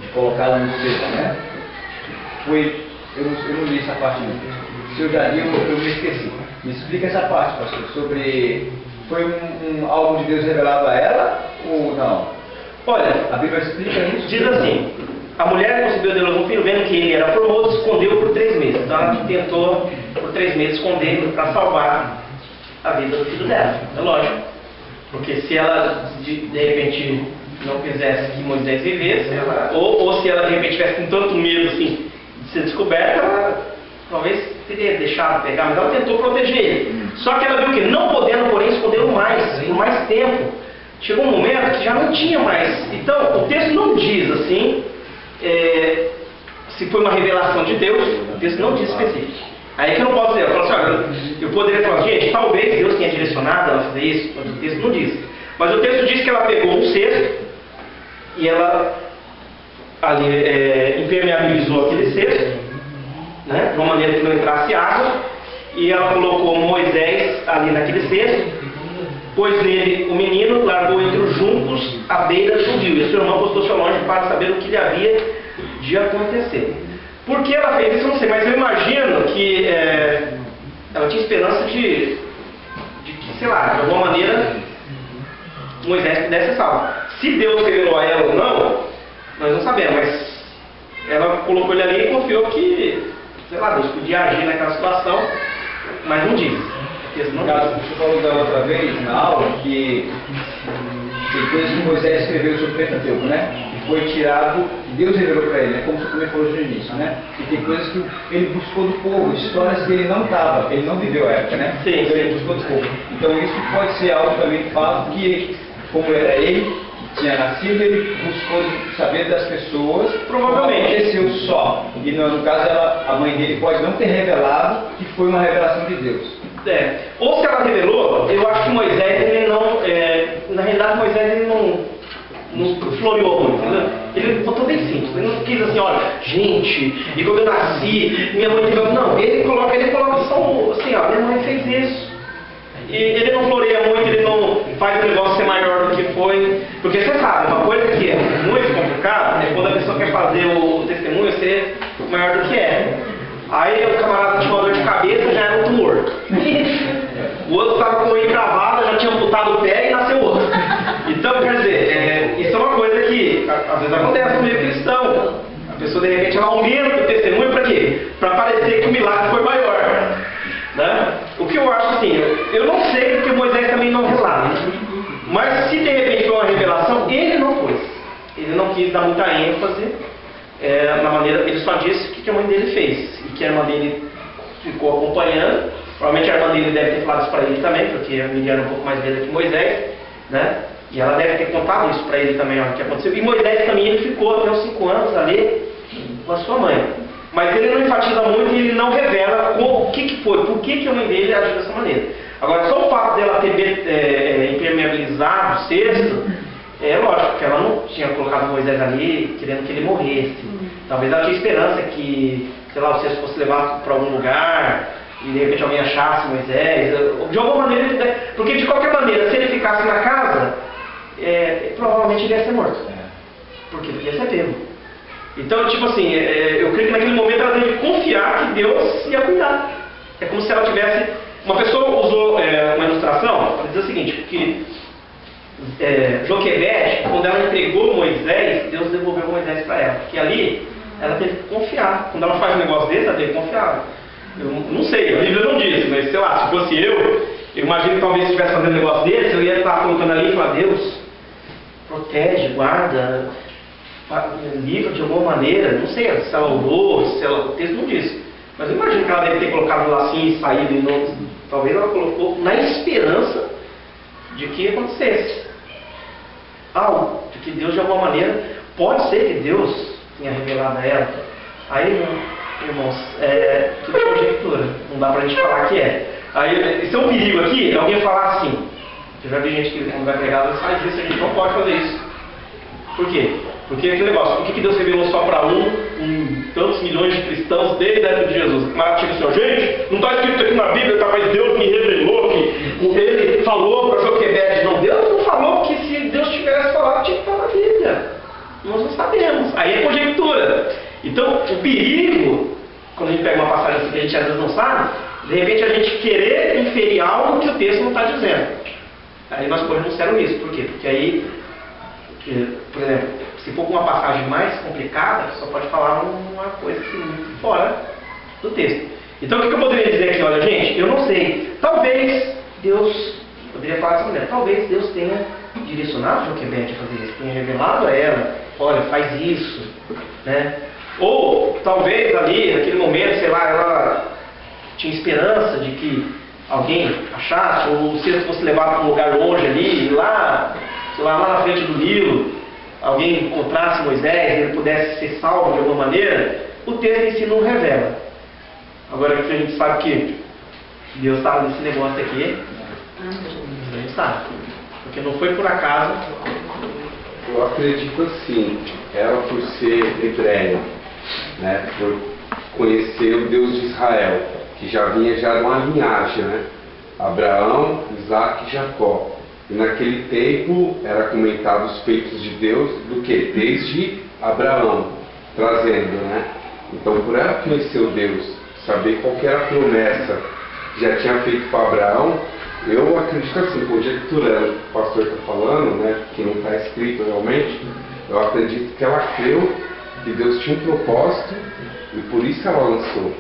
de colocá-la no cesto, né? Eu não li essa parte não. Se eu já li, eu me esqueci. Me explica essa parte, pastor, sobre... Foi algo de Deus revelado a ela ou não? Olha, A Bíblia explica isso? diz assim, a mulher concebeu dele um filho, vendo que ele era formoso, escondeu por 3 meses. Então ela tentou por 3 meses esconder para salvar a vida do filho dela. É lógico. Porque se ela de repente não quisesse que Moisés vivesse, ou se ela de repente tivesse com tanto medo assim, de ser descoberta, ela talvez teria deixado pegar, mas ela tentou proteger ele. Só que ela viu que não podendo, porém, escondeu mais, por mais tempo. Chegou um momento que já não tinha mais. Então, o texto não diz assim, se foi uma revelação de Deus, o texto não diz específico. Aí que eu não posso dizer, eu falo assim, olha, eu poderia falar, gente, talvez Deus tenha direcionado ela a fazer isso, mas o texto não diz. Mas o texto diz que ela pegou um cesto e ela ali impermeabilizou aquele cesto, né, de uma maneira que não entrasse água, e ela colocou Moisés ali naquele cesto, pôs nele o menino, largou entre os juncos à beira do rio, e seu irmão postou-se ao longe para saber o que lhe havia de acontecer. Por que ela fez isso? Eu não sei, mas eu imagino que ela tinha esperança de que, sei lá, de alguma maneira Moisés pudesse ser salvo. Se Deus revelou a ela ou não, nós não sabemos, mas ela colocou ele ali e confiou que, sei lá, Deus podia agir naquela situação, mas não diz. No caso, você falou da outra vez, na aula, que tem coisas que Moisés escreveu sobre o Pentateuco, né? E foi tirado, Deus revelou para ele, né? Como você também falou no início, né? E tem coisas que ele buscou do povo, histórias que ele não estava, ele não viveu a época, né? Sim, então ele buscou do povo. Então isso pode ser algo também que fala que, como era ele, tinha nascido, ele buscou saber das pessoas. Provavelmente. Aconteceu só. E no caso, a mãe dele pode não ter revelado que foi uma revelação de Deus. Ou se ela revelou, eu acho que Moisés, ele não... na realidade, Moisés, ele não floreou muito, entendeu? Ele botou bem simples. Ele não quis assim, olha, gente, e quando eu nasci, minha mãe teve... Não, ele coloca só assim, ó, minha mãe fez isso. E ele não floreia muito, ele não faz o negócio ser maior do que foi. Porque você sabe, uma coisa que é muito complicada é quando a pessoa quer fazer o testemunho ser maior do que é. Aí o camarada tinha uma dor de cabeça, já era um tumor. O outro estava com a unha encravada, já tinha amputado o pé e nasceu outro. Então, quer dizer, isso é uma coisa que às vezes acontece no meio cristão. A pessoa de repente ela aumenta o testemunho para quê? Para parecer que o milagre foi maior. Né? O que eu acho assim, eu não sei porque Moisés também não relata. Mas se de repente foi uma revelação, ele não pôs. Ele não quis dar muita ênfase na maneira, ele só disse o que a mãe dele fez. E que a irmã dele ficou acompanhando. Provavelmente a irmã dele deve ter falado isso para ele também, porque a Miriam era um pouco mais velha que Moisés, né? E ela deve ter contado isso para ele também, o que aconteceu. E Moisés também, ele ficou até os 5 anos ali com a sua mãe. Mas ele não enfatiza muito e ele não revela o que foi, por que a mãe dele agiu dessa maneira. Agora, só o fato dela ter impermeabilizado o cesto, é lógico que ela não tinha colocado Moisés ali querendo que ele morresse. Talvez ela tinha esperança que, sei lá, o cesto fosse levado para algum lugar e de repente alguém achasse Moisés. De alguma maneira, porque de qualquer maneira, se ele ficasse na casa, provavelmente ele ia ser morto. Porque ele ia ser pego. Então, tipo assim, eu creio que naquele momento ela deve confiar que Deus ia cuidar. É como se ela tivesse... Uma pessoa usou uma ilustração para dizer o seguinte, que Joquebede, quando ela entregou Moisés, Deus devolveu Moisés para ela. Porque ali, ela teve que confiar. Quando ela faz um negócio desse, ela teve que confiar. Eu não sei, a Bíblia não diz, mas sei lá, se fosse eu imagino que talvez se estivesse fazendo um negócio desse, eu ia estar colocando ali e falar, Deus, protege, guarda... livro de alguma maneira, não sei se ela orou, se ela, o texto não diz, mas eu imagino que ela deve ter colocado no lacinho e saído, e não, talvez ela colocou na esperança de que acontecesse algo, de que Deus de alguma maneira, pode ser que Deus tenha revelado a ela. Aí, irmãos, tudo é conjectura, não dá pra gente falar que é. Aí, isso é um perigo aqui, alguém falar assim, eu já vi gente que quando vai pregar, faz isso, a gente não pode fazer isso. Por quê? Porque aquele negócio, por que Deus revelou só para tantos milhões de cristãos desde a época de Jesus? O camarada chega assim, gente, não está escrito aqui na Bíblia, tá, mas Deus me revelou que ele falou para Joquebede. Não, Deus não falou, porque se Deus tivesse falado, tinha que estar na Bíblia. Nós não sabemos. Aí é conjectura. Então, o perigo, quando a gente pega uma passagem assim que a gente às vezes não sabe, de repente a gente querer inferir algo que o texto não está dizendo. Aí nós podemos ser isso. Por quê? Porque aí, por exemplo, se for uma passagem mais complicada, só pode falar uma coisa assim, muito fora do texto. Então o que eu poderia dizer aqui? Olha, gente, eu não sei. Talvez Deus, poderia falar dessa maneira, talvez Deus tenha direcionado Joquebede a fazer isso, tenha revelado a ela, olha, faz isso, né? Ou talvez ali, naquele momento, sei lá, ela tinha esperança de que alguém achasse, ou se ele fosse levado para um lugar longe ali, lá, sei lá na frente do Nilo, alguém encontrasse Moisés e ele pudesse ser salvo de alguma maneira, o texto em si não revela. Agora que a gente sabe que Deus estava nesse negócio aqui, a gente sabe. Porque não foi por acaso. Eu acredito assim, ela por ser hebreia, né, por conhecer o Deus de Israel, que já vinha de uma linhagem, né? Abraão, Isaac e Jacó. E naquele tempo era comentado os feitos de Deus do que? Desde Abraão, trazendo, né? Então por ela conhecer o Deus, saber qual que era a promessa que já tinha feito para Abraão, eu acredito assim, conjecturando o que o pastor está falando, né? Que não está escrito realmente, eu acredito que ela creu que Deus tinha um propósito e por isso ela lançou.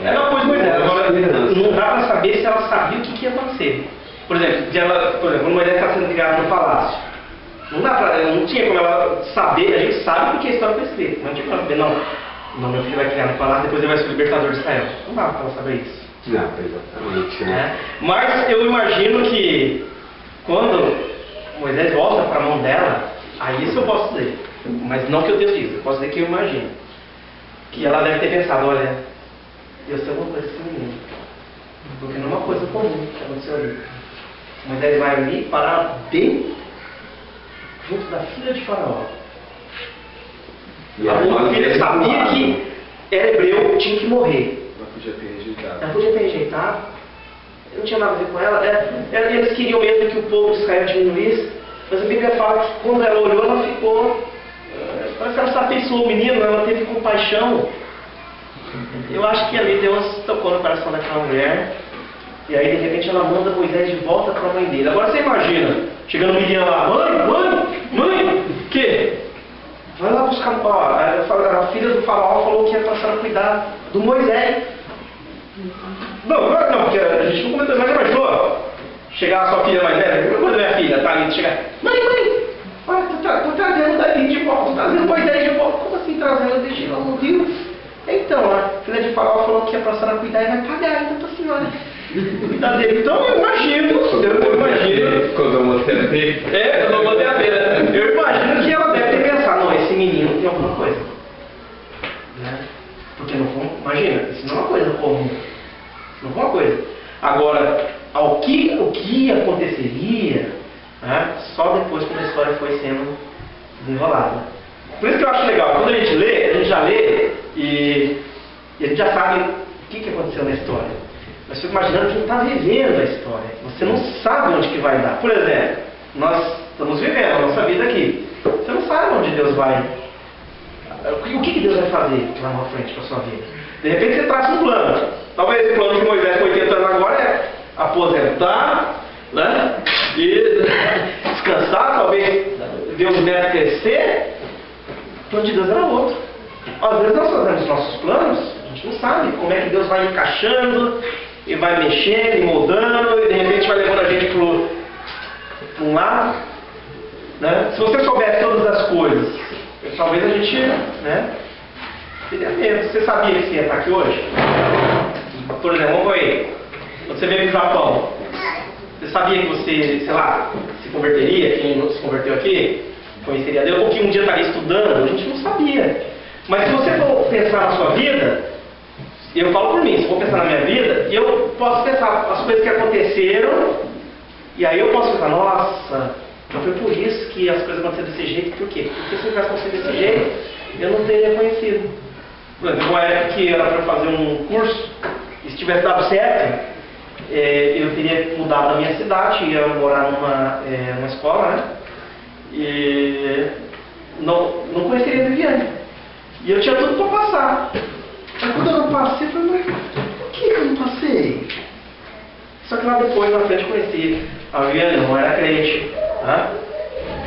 Ela pôs Moisés, agora não dá para saber se ela sabia o que ia acontecer. Por exemplo, quando Moisés está sendo criado no palácio, não tinha como ela saber, a gente sabe porque a história foi escrita, não tinha como ela saber, não, meu filho vai criar no palácio, depois ele vai ser o libertador de Israel. Não dá para ela saber isso. Não, exatamente, né? Mas eu imagino que quando Moisés volta para a mão dela, aí isso eu posso dizer, mas não que eu tenha dito, eu posso dizer que eu imagino. Que ela deve ter pensado, olha, Deus tem alguma coisa com esse menino. Porque não é uma coisa comum que aconteceu ali. Moisés vai ali parar bem junto da filha de Faraó. A filha sabia que era hebreu, tinha que morrer. Ela podia ter rejeitado. Ela podia ter rejeitado. Não tinha nada a ver com ela. Eles queriam mesmo que o povo de Israel diminuísse. Mas a Bíblia fala que quando ela olhou, ela ficou... Parece que ela se afeiçoou o menino, ela teve compaixão. Eu acho que ali Deus tocou no coração daquela mulher. E aí, de repente, ela manda Moisés de volta para a mãe dele. Agora você imagina, chegando o menino lá, mãe, o quê? Vai lá buscar. A filha do faraó falou que ia passar a cuidar do Moisés. Não, porque a gente não comentou, mas imaginou? Chegar a sua filha mais velha, quando minha filha tá ali, chegar, mãe, olha, tô trazendo Davi de volta, tô trazendo Moisés de volta. Como assim trazendo? Deixa ela no rio. Então, a filha de faraó falou que ia passar a cuidar e vai pagar ainda pra senhora. Cuidar dele. Então eu imagino. Quando eu mostrei a dele. Quando eu botei a beira. Eu imagino que ela deve ter pensado, não, esse menino tem alguma coisa. Né? Porque não foi, imagina, isso não é uma coisa comum. Não foi uma coisa. Agora, o que aconteceria, né, só depois quando a história foi sendo desenrolada. Por isso que eu acho legal, quando a gente lê, a gente já lê e a gente já sabe o que aconteceu na história. Mas fico imaginando quem está vivendo a história. Você não sabe onde que vai dar. Por exemplo, nós estamos vivendo a nossa vida aqui. Você não sabe onde Deus vai. O que Deus vai fazer lá na frente para a sua vida. De repente você traça um plano. Talvez o plano de Moisés com 80 anos agora é aposentar, né? E descansar, talvez ver os netos crescer. O plano de Deus era outro. Às vezes nós fazemos nossos planos, a gente não sabe como é que Deus vai encaixando e vai mexendo e moldando e de repente vai levando a gente para um lado. Né? Se você soubesse todas as coisas, talvez a gente, né, teria medo. Você sabia que você ia estar aqui hoje? Por exemplo, vamos aí. Você veio para o Japão. Você sabia que você, sei lá, se converteria? Quem não se converteu aqui? Conheceria Deus? Ou que um dia estaria estudando? A gente não sabia. Mas se você for pensar na sua vida, eu falo por mim, se for pensar na minha vida, eu posso pensar as coisas que aconteceram, e aí eu posso pensar, nossa, Então foi por isso que as coisas aconteceram desse jeito. Por quê? Porque se não tivesse acontecido desse jeito, eu não teria conhecido. Por exemplo, uma época que era para fazer um curso, e se tivesse dado certo, eu teria mudado da minha cidade, ia morar numa escola, né? E não conheceria a Viviane. E eu tinha tudo para passar. Mas quando eu não passei, eu falei, mas por que eu não passei? Só que lá depois, na frente, eu conheci a Viviane, não era crente. Tá?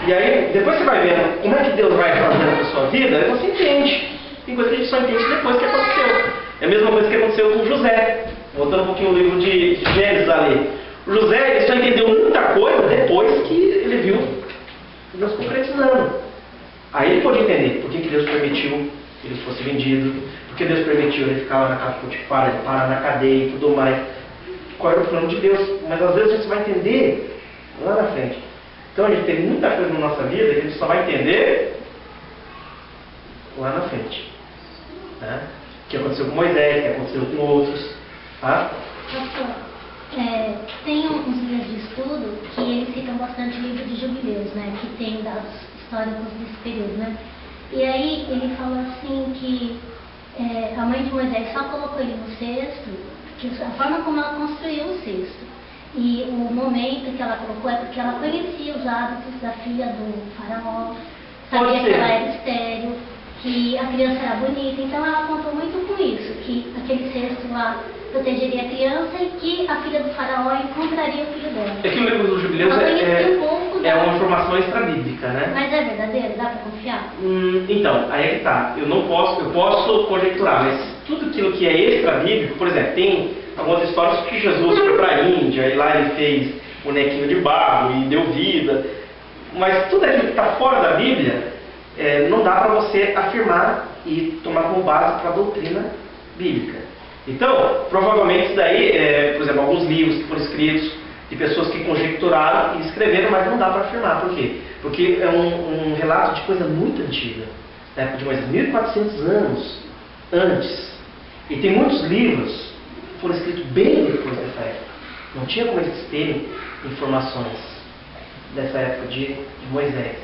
E aí, depois você vai vendo como é que Deus vai fazendo na sua vida, aí você entende. Tem coisa que a gente só entende depois que aconteceu. É a mesma coisa que aconteceu com José. Voltando um pouquinho no livro de Gênesis ali. O José, ele só entendeu muita coisa depois que ele viu Deus concretizando. Aí ele pôde entender por que Deus permitiu que ele fosse vendido, por que Deus permitiu ele ficar lá na casa de Potifar, ele parar na cadeia e tudo mais. Qual era o plano de Deus? Mas às vezes a gente vai entender lá na frente. Então a gente tem muita coisa na nossa vida que a gente só vai entender lá na frente. Né? O que aconteceu com Moisés, o que aconteceu com outros. Tá? Pastor, tem uns livros de estudo que eles citam bastante o livro de Jubileus, né? Que tem dados históricos desse período, né? E aí ele fala assim que a mãe de Moisés só colocou ele no cesto, que a forma como ela construiu o cesto. E o momento que ela colocou é porque ela conhecia os hábitos da filha do faraó, sabia que ela era estéril, que a criança era bonita, então ela contou muito com isso, que aquele cesto lá protegeria a criança e que a filha do faraó encontraria o filho dela. É que o livro dos Jubileus é uma informação extra-bíblica, né? Mas é verdadeiro? Dá para confiar? Então, aí é que tá. Eu posso conjecturar, mas tudo aquilo que é extra-bíblico, por exemplo, tem algumas histórias que Jesus foi para a Índia e lá ele fez bonequinho de barro e deu vida, mas tudo aquilo que está fora da Bíblia não dá para você afirmar e tomar como base para a doutrina bíblica. Então, provavelmente isso daí, por exemplo, alguns livros que foram escritos de pessoas que conjecturaram e escreveram, mas não dá para afirmar. Por quê? Porque é um relato de coisa muito antiga, na época de mais 1400 anos antes. E tem muitos livros que foram escritos bem depois dessa época. Não tinha como eles terem informações dessa época de Moisés.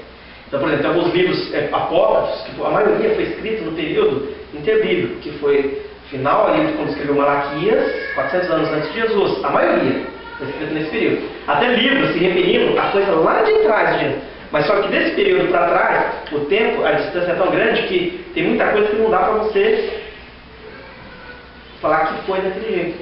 Então, por exemplo, tem alguns livros apócrifos, que a maioria foi escrito no período interbíblico, que foi final ali quando escreveu Malaquias, 400 anos antes de Jesus. A maioria foi escrito nesse período. Até livros se referindo a coisa lá de trás, gente. Mas só que desse período para trás, o tempo, a distância é tão grande que tem muita coisa que não dá para você falar que foi daquele jeito.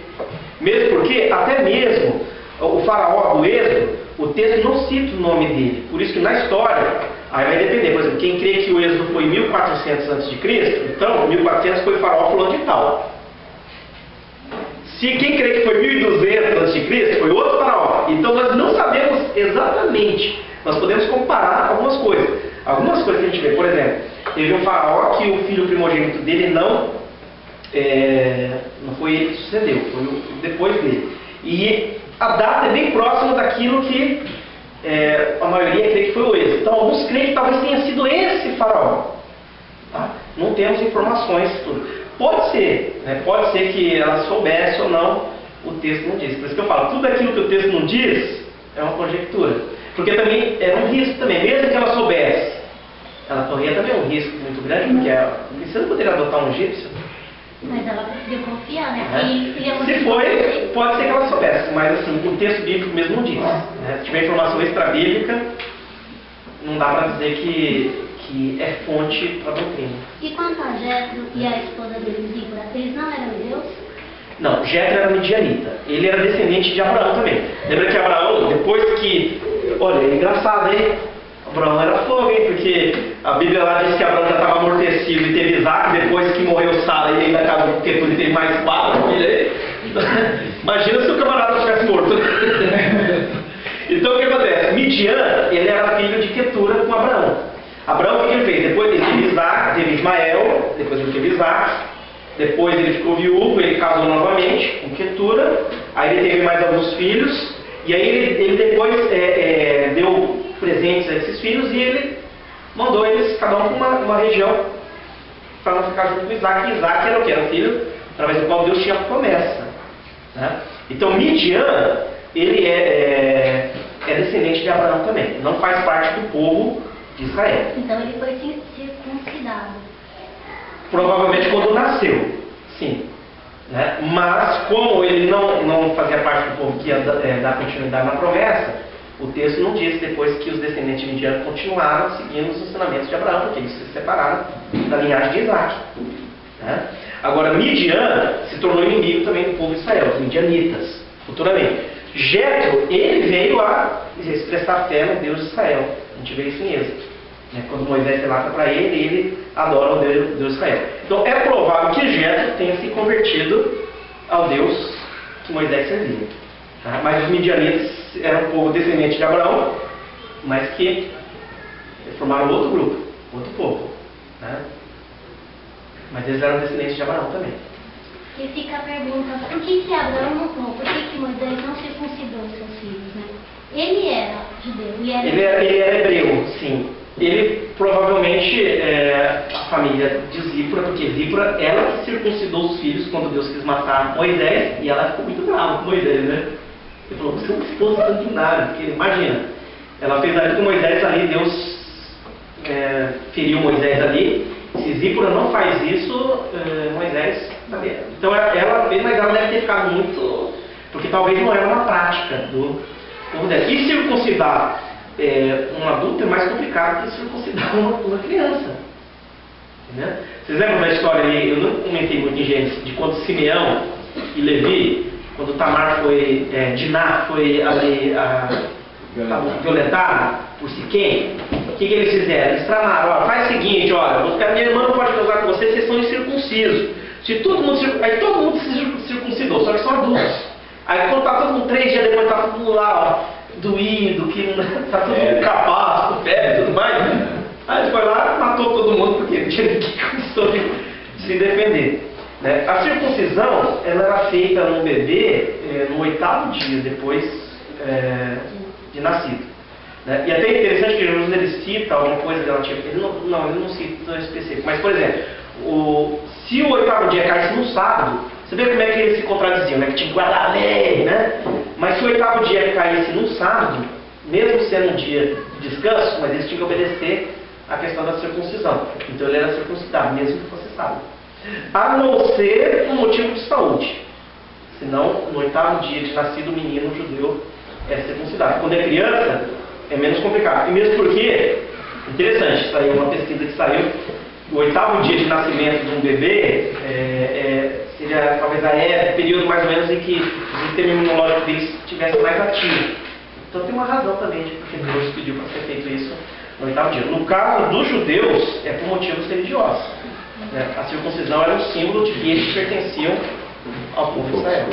Mesmo porque, até mesmo, o faraó do Êxodo, o texto não cita o nome dele. Por isso que na história, aí vai depender. Por exemplo, quem crê que o Êxodo foi em 1400 a.C., então 1400 foi o faraó fulano de tal. Se quem crê que foi 1200 a.C., foi outro faraó. Então nós não sabemos exatamente. Nós podemos comparar algumas coisas. Algumas coisas que a gente vê, por exemplo, teve um faraó que o filho primogênito dele não foi ele que sucedeu, foi depois dele. E a data é bem próxima daquilo que a maioria crê que foi o Êxodo. Então alguns creem que talvez tenha sido esse faraó. Tá? Não temos informações. Pode ser, né? Pode ser que ela soubesse ou não, o texto não diz. Por isso que eu falo, tudo aquilo que o texto não diz é uma conjectura. Porque também era um risco também, mesmo que ela soubesse, ela corria também um risco muito grande, porque você não poderia adotar um egípcio. Mas ela conseguiu confiar, né? Se foi, pode ser que ela soubesse, mas assim, o texto bíblico mesmo não diz. Né? Se tiver informação extra-bíblica, não dá para dizer que é fonte para a doutrina. E quanto a Jetro e a esposa dele, Zípora, eles não eram judeus? Não, Jetro era midianita. Ele era descendente de Abraão também. Lembra que Abraão, depois que... Olha, é engraçado, hein? Abraão era fogo, hein? Porque a Bíblia lá diz que Abraão já estava amortecido e teve Isaac, depois que morreu Sara, ele ainda casou porque ele teve mais 4 filhos. Imagina se o camarada tivesse morto. Então o que acontece? Midian, ele era filho de Quetura com Abraão. Abraão, o que ele fez? Depois ele teve Isaac, teve Ismael, depois ele teve Isaac, depois ele ficou viúvo, ele casou novamente com Quetura, aí ele teve mais alguns filhos, e aí ele depois deu presentes a esses filhos e ele mandou eles, cada um para uma região, para não ficar junto com Isaac. E Isaac era o que? Era o filho através do qual Deus tinha promessa. Né? Então Midian, ele é descendente de Abraão também. Não faz parte do povo de Israel. Então ele foi circuncidado. Provavelmente quando nasceu, sim. Né? Mas, como ele não fazia parte do povo que ia dar continuidade na promessa, o texto não diz depois que os descendentes de Midian continuaram seguindo os ensinamentos de Abraão, porque eles se separaram da linhagem de Isaac. Né? Agora, Midian se tornou inimigo também do povo de Israel, os midianitas, futuramente. Jetro, ele veio a expressar fé no Deus de Israel. A gente vê isso em Êxodo. Quando Moisés relata para ele, ele adora o Deus de Israel. Então é provável que Jetro tenha se convertido ao Deus que Moisés servia. Tá? Mas os midianitas eram um povo descendente de Abraão, mas que formaram outro grupo, outro povo. Tá? Mas eles eram descendentes de Abraão também. E fica a pergunta, por que Abraão não, por que Moisés não circuncidou seus filhos, né? Ele era judeu, ele era hebreu, sim. Ele provavelmente, a família de Zípora, porque Zípora, ela circuncidou os filhos quando Deus quis matar Moisés, e ela ficou muito brava com Moisés, né? Ele falou, você é um esposo sanguinário, porque imagina, ela fez ali com Moisés ali, Deus feriu Moisés ali. Se Zípora não faz isso, Moisés... Então ela fez, mas ela deve ter ficado muito... Porque talvez não era uma prática do povo dela. E circuncidar um adulto é mais complicado que circuncidar uma criança. Entendeu? Vocês lembram da história ali, eu não comentei muito em Gênesis, de quando Simeão e Levi, quando Tamar foi, Diná foi ali violentada por Siquém, o que eles fizeram? Eles tramaram, faz o seguinte, olha, minha irmã não pode casar com vocês, vocês são incircuncisos. Aí todo mundo se circuncidou, só que são adultos. Aí quando tá todo mundo 3 dias depois, tá todo mundo lá, doído, que tá todo mundo capaz, com febre e tudo mais. Aí ele foi lá e matou todo mundo, porque não tinha ninguém condição de se defender. Né? A circuncisão, ela era feita no bebê no 8º dia depois de nascido. Né? E até interessante que Jesus ele cita alguma coisa relativa. Ele não cita específico. Mas, por exemplo, se o 8º dia caísse no sábado, você vê como é que eles se contradiziam, né? Que tinha que guardar a lei, né? Mas se o 8º dia caísse no sábado, mesmo sendo um dia de descanso, mas eles tinham que obedecer à questão da circuncisão. Então ele era circuncidado, mesmo que fosse sábado. A não ser por motivo de saúde. Senão, no 8º dia de nascido, o menino judeu é circuncidado. Quando é criança, é menos complicado. E mesmo porque, interessante, saiu uma pesquisa que saiu, o 8º dia de nascimento de um bebê seria talvez período mais ou menos em que o sistema imunológico deles estivesse mais ativo. Então tem uma razão também de porque Deus pediu para ser feito isso no 8º dia. No caso dos judeus, é por motivos religiosos. Né? A circuncisão era um símbolo de que eles pertenciam ao povo de Israel.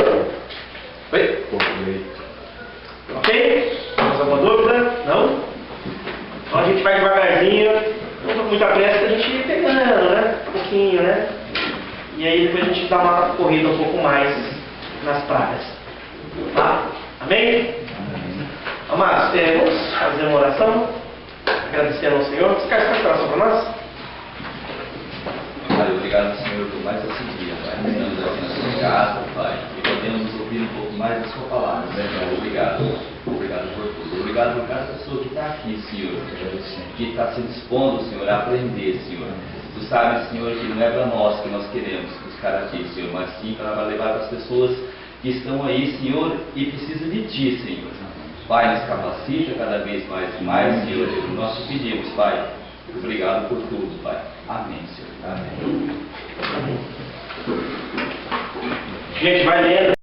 Oi? Ok? Mais alguma dúvida? Não? Então a gente vai devagarzinho, não com muita pressa, a gente ir pegando, né? Um pouquinho, né? E aí depois a gente dá uma corrida um pouco mais nas pragas. Tá? Amém? Amados, vamos fazer uma oração, agradecendo ao Senhor. Você quer fazer uma oração para nós? Pai, obrigado, Senhor, por mais esse dia, Pai. Estamos aqui na sua casa, Pai, e podemos ouvir um pouco mais da sua palavra, né, Pai? Obrigado. Obrigado por tudo. Obrigado por cada pessoa que está aqui, Senhor, que está se dispondo, Senhor, a aprender, Senhor. Tu sabes, Senhor, que não é para nós que nós queremos buscar aqui, Senhor, mas sim para levar para as pessoas que estão aí, Senhor, e precisam de Ti, Senhor. Pai, nos capacita cada vez mais e mais, Senhor, nós te pedimos, Pai. Obrigado por tudo, Pai. Amém, Senhor. Amém. Gente, vai lendo.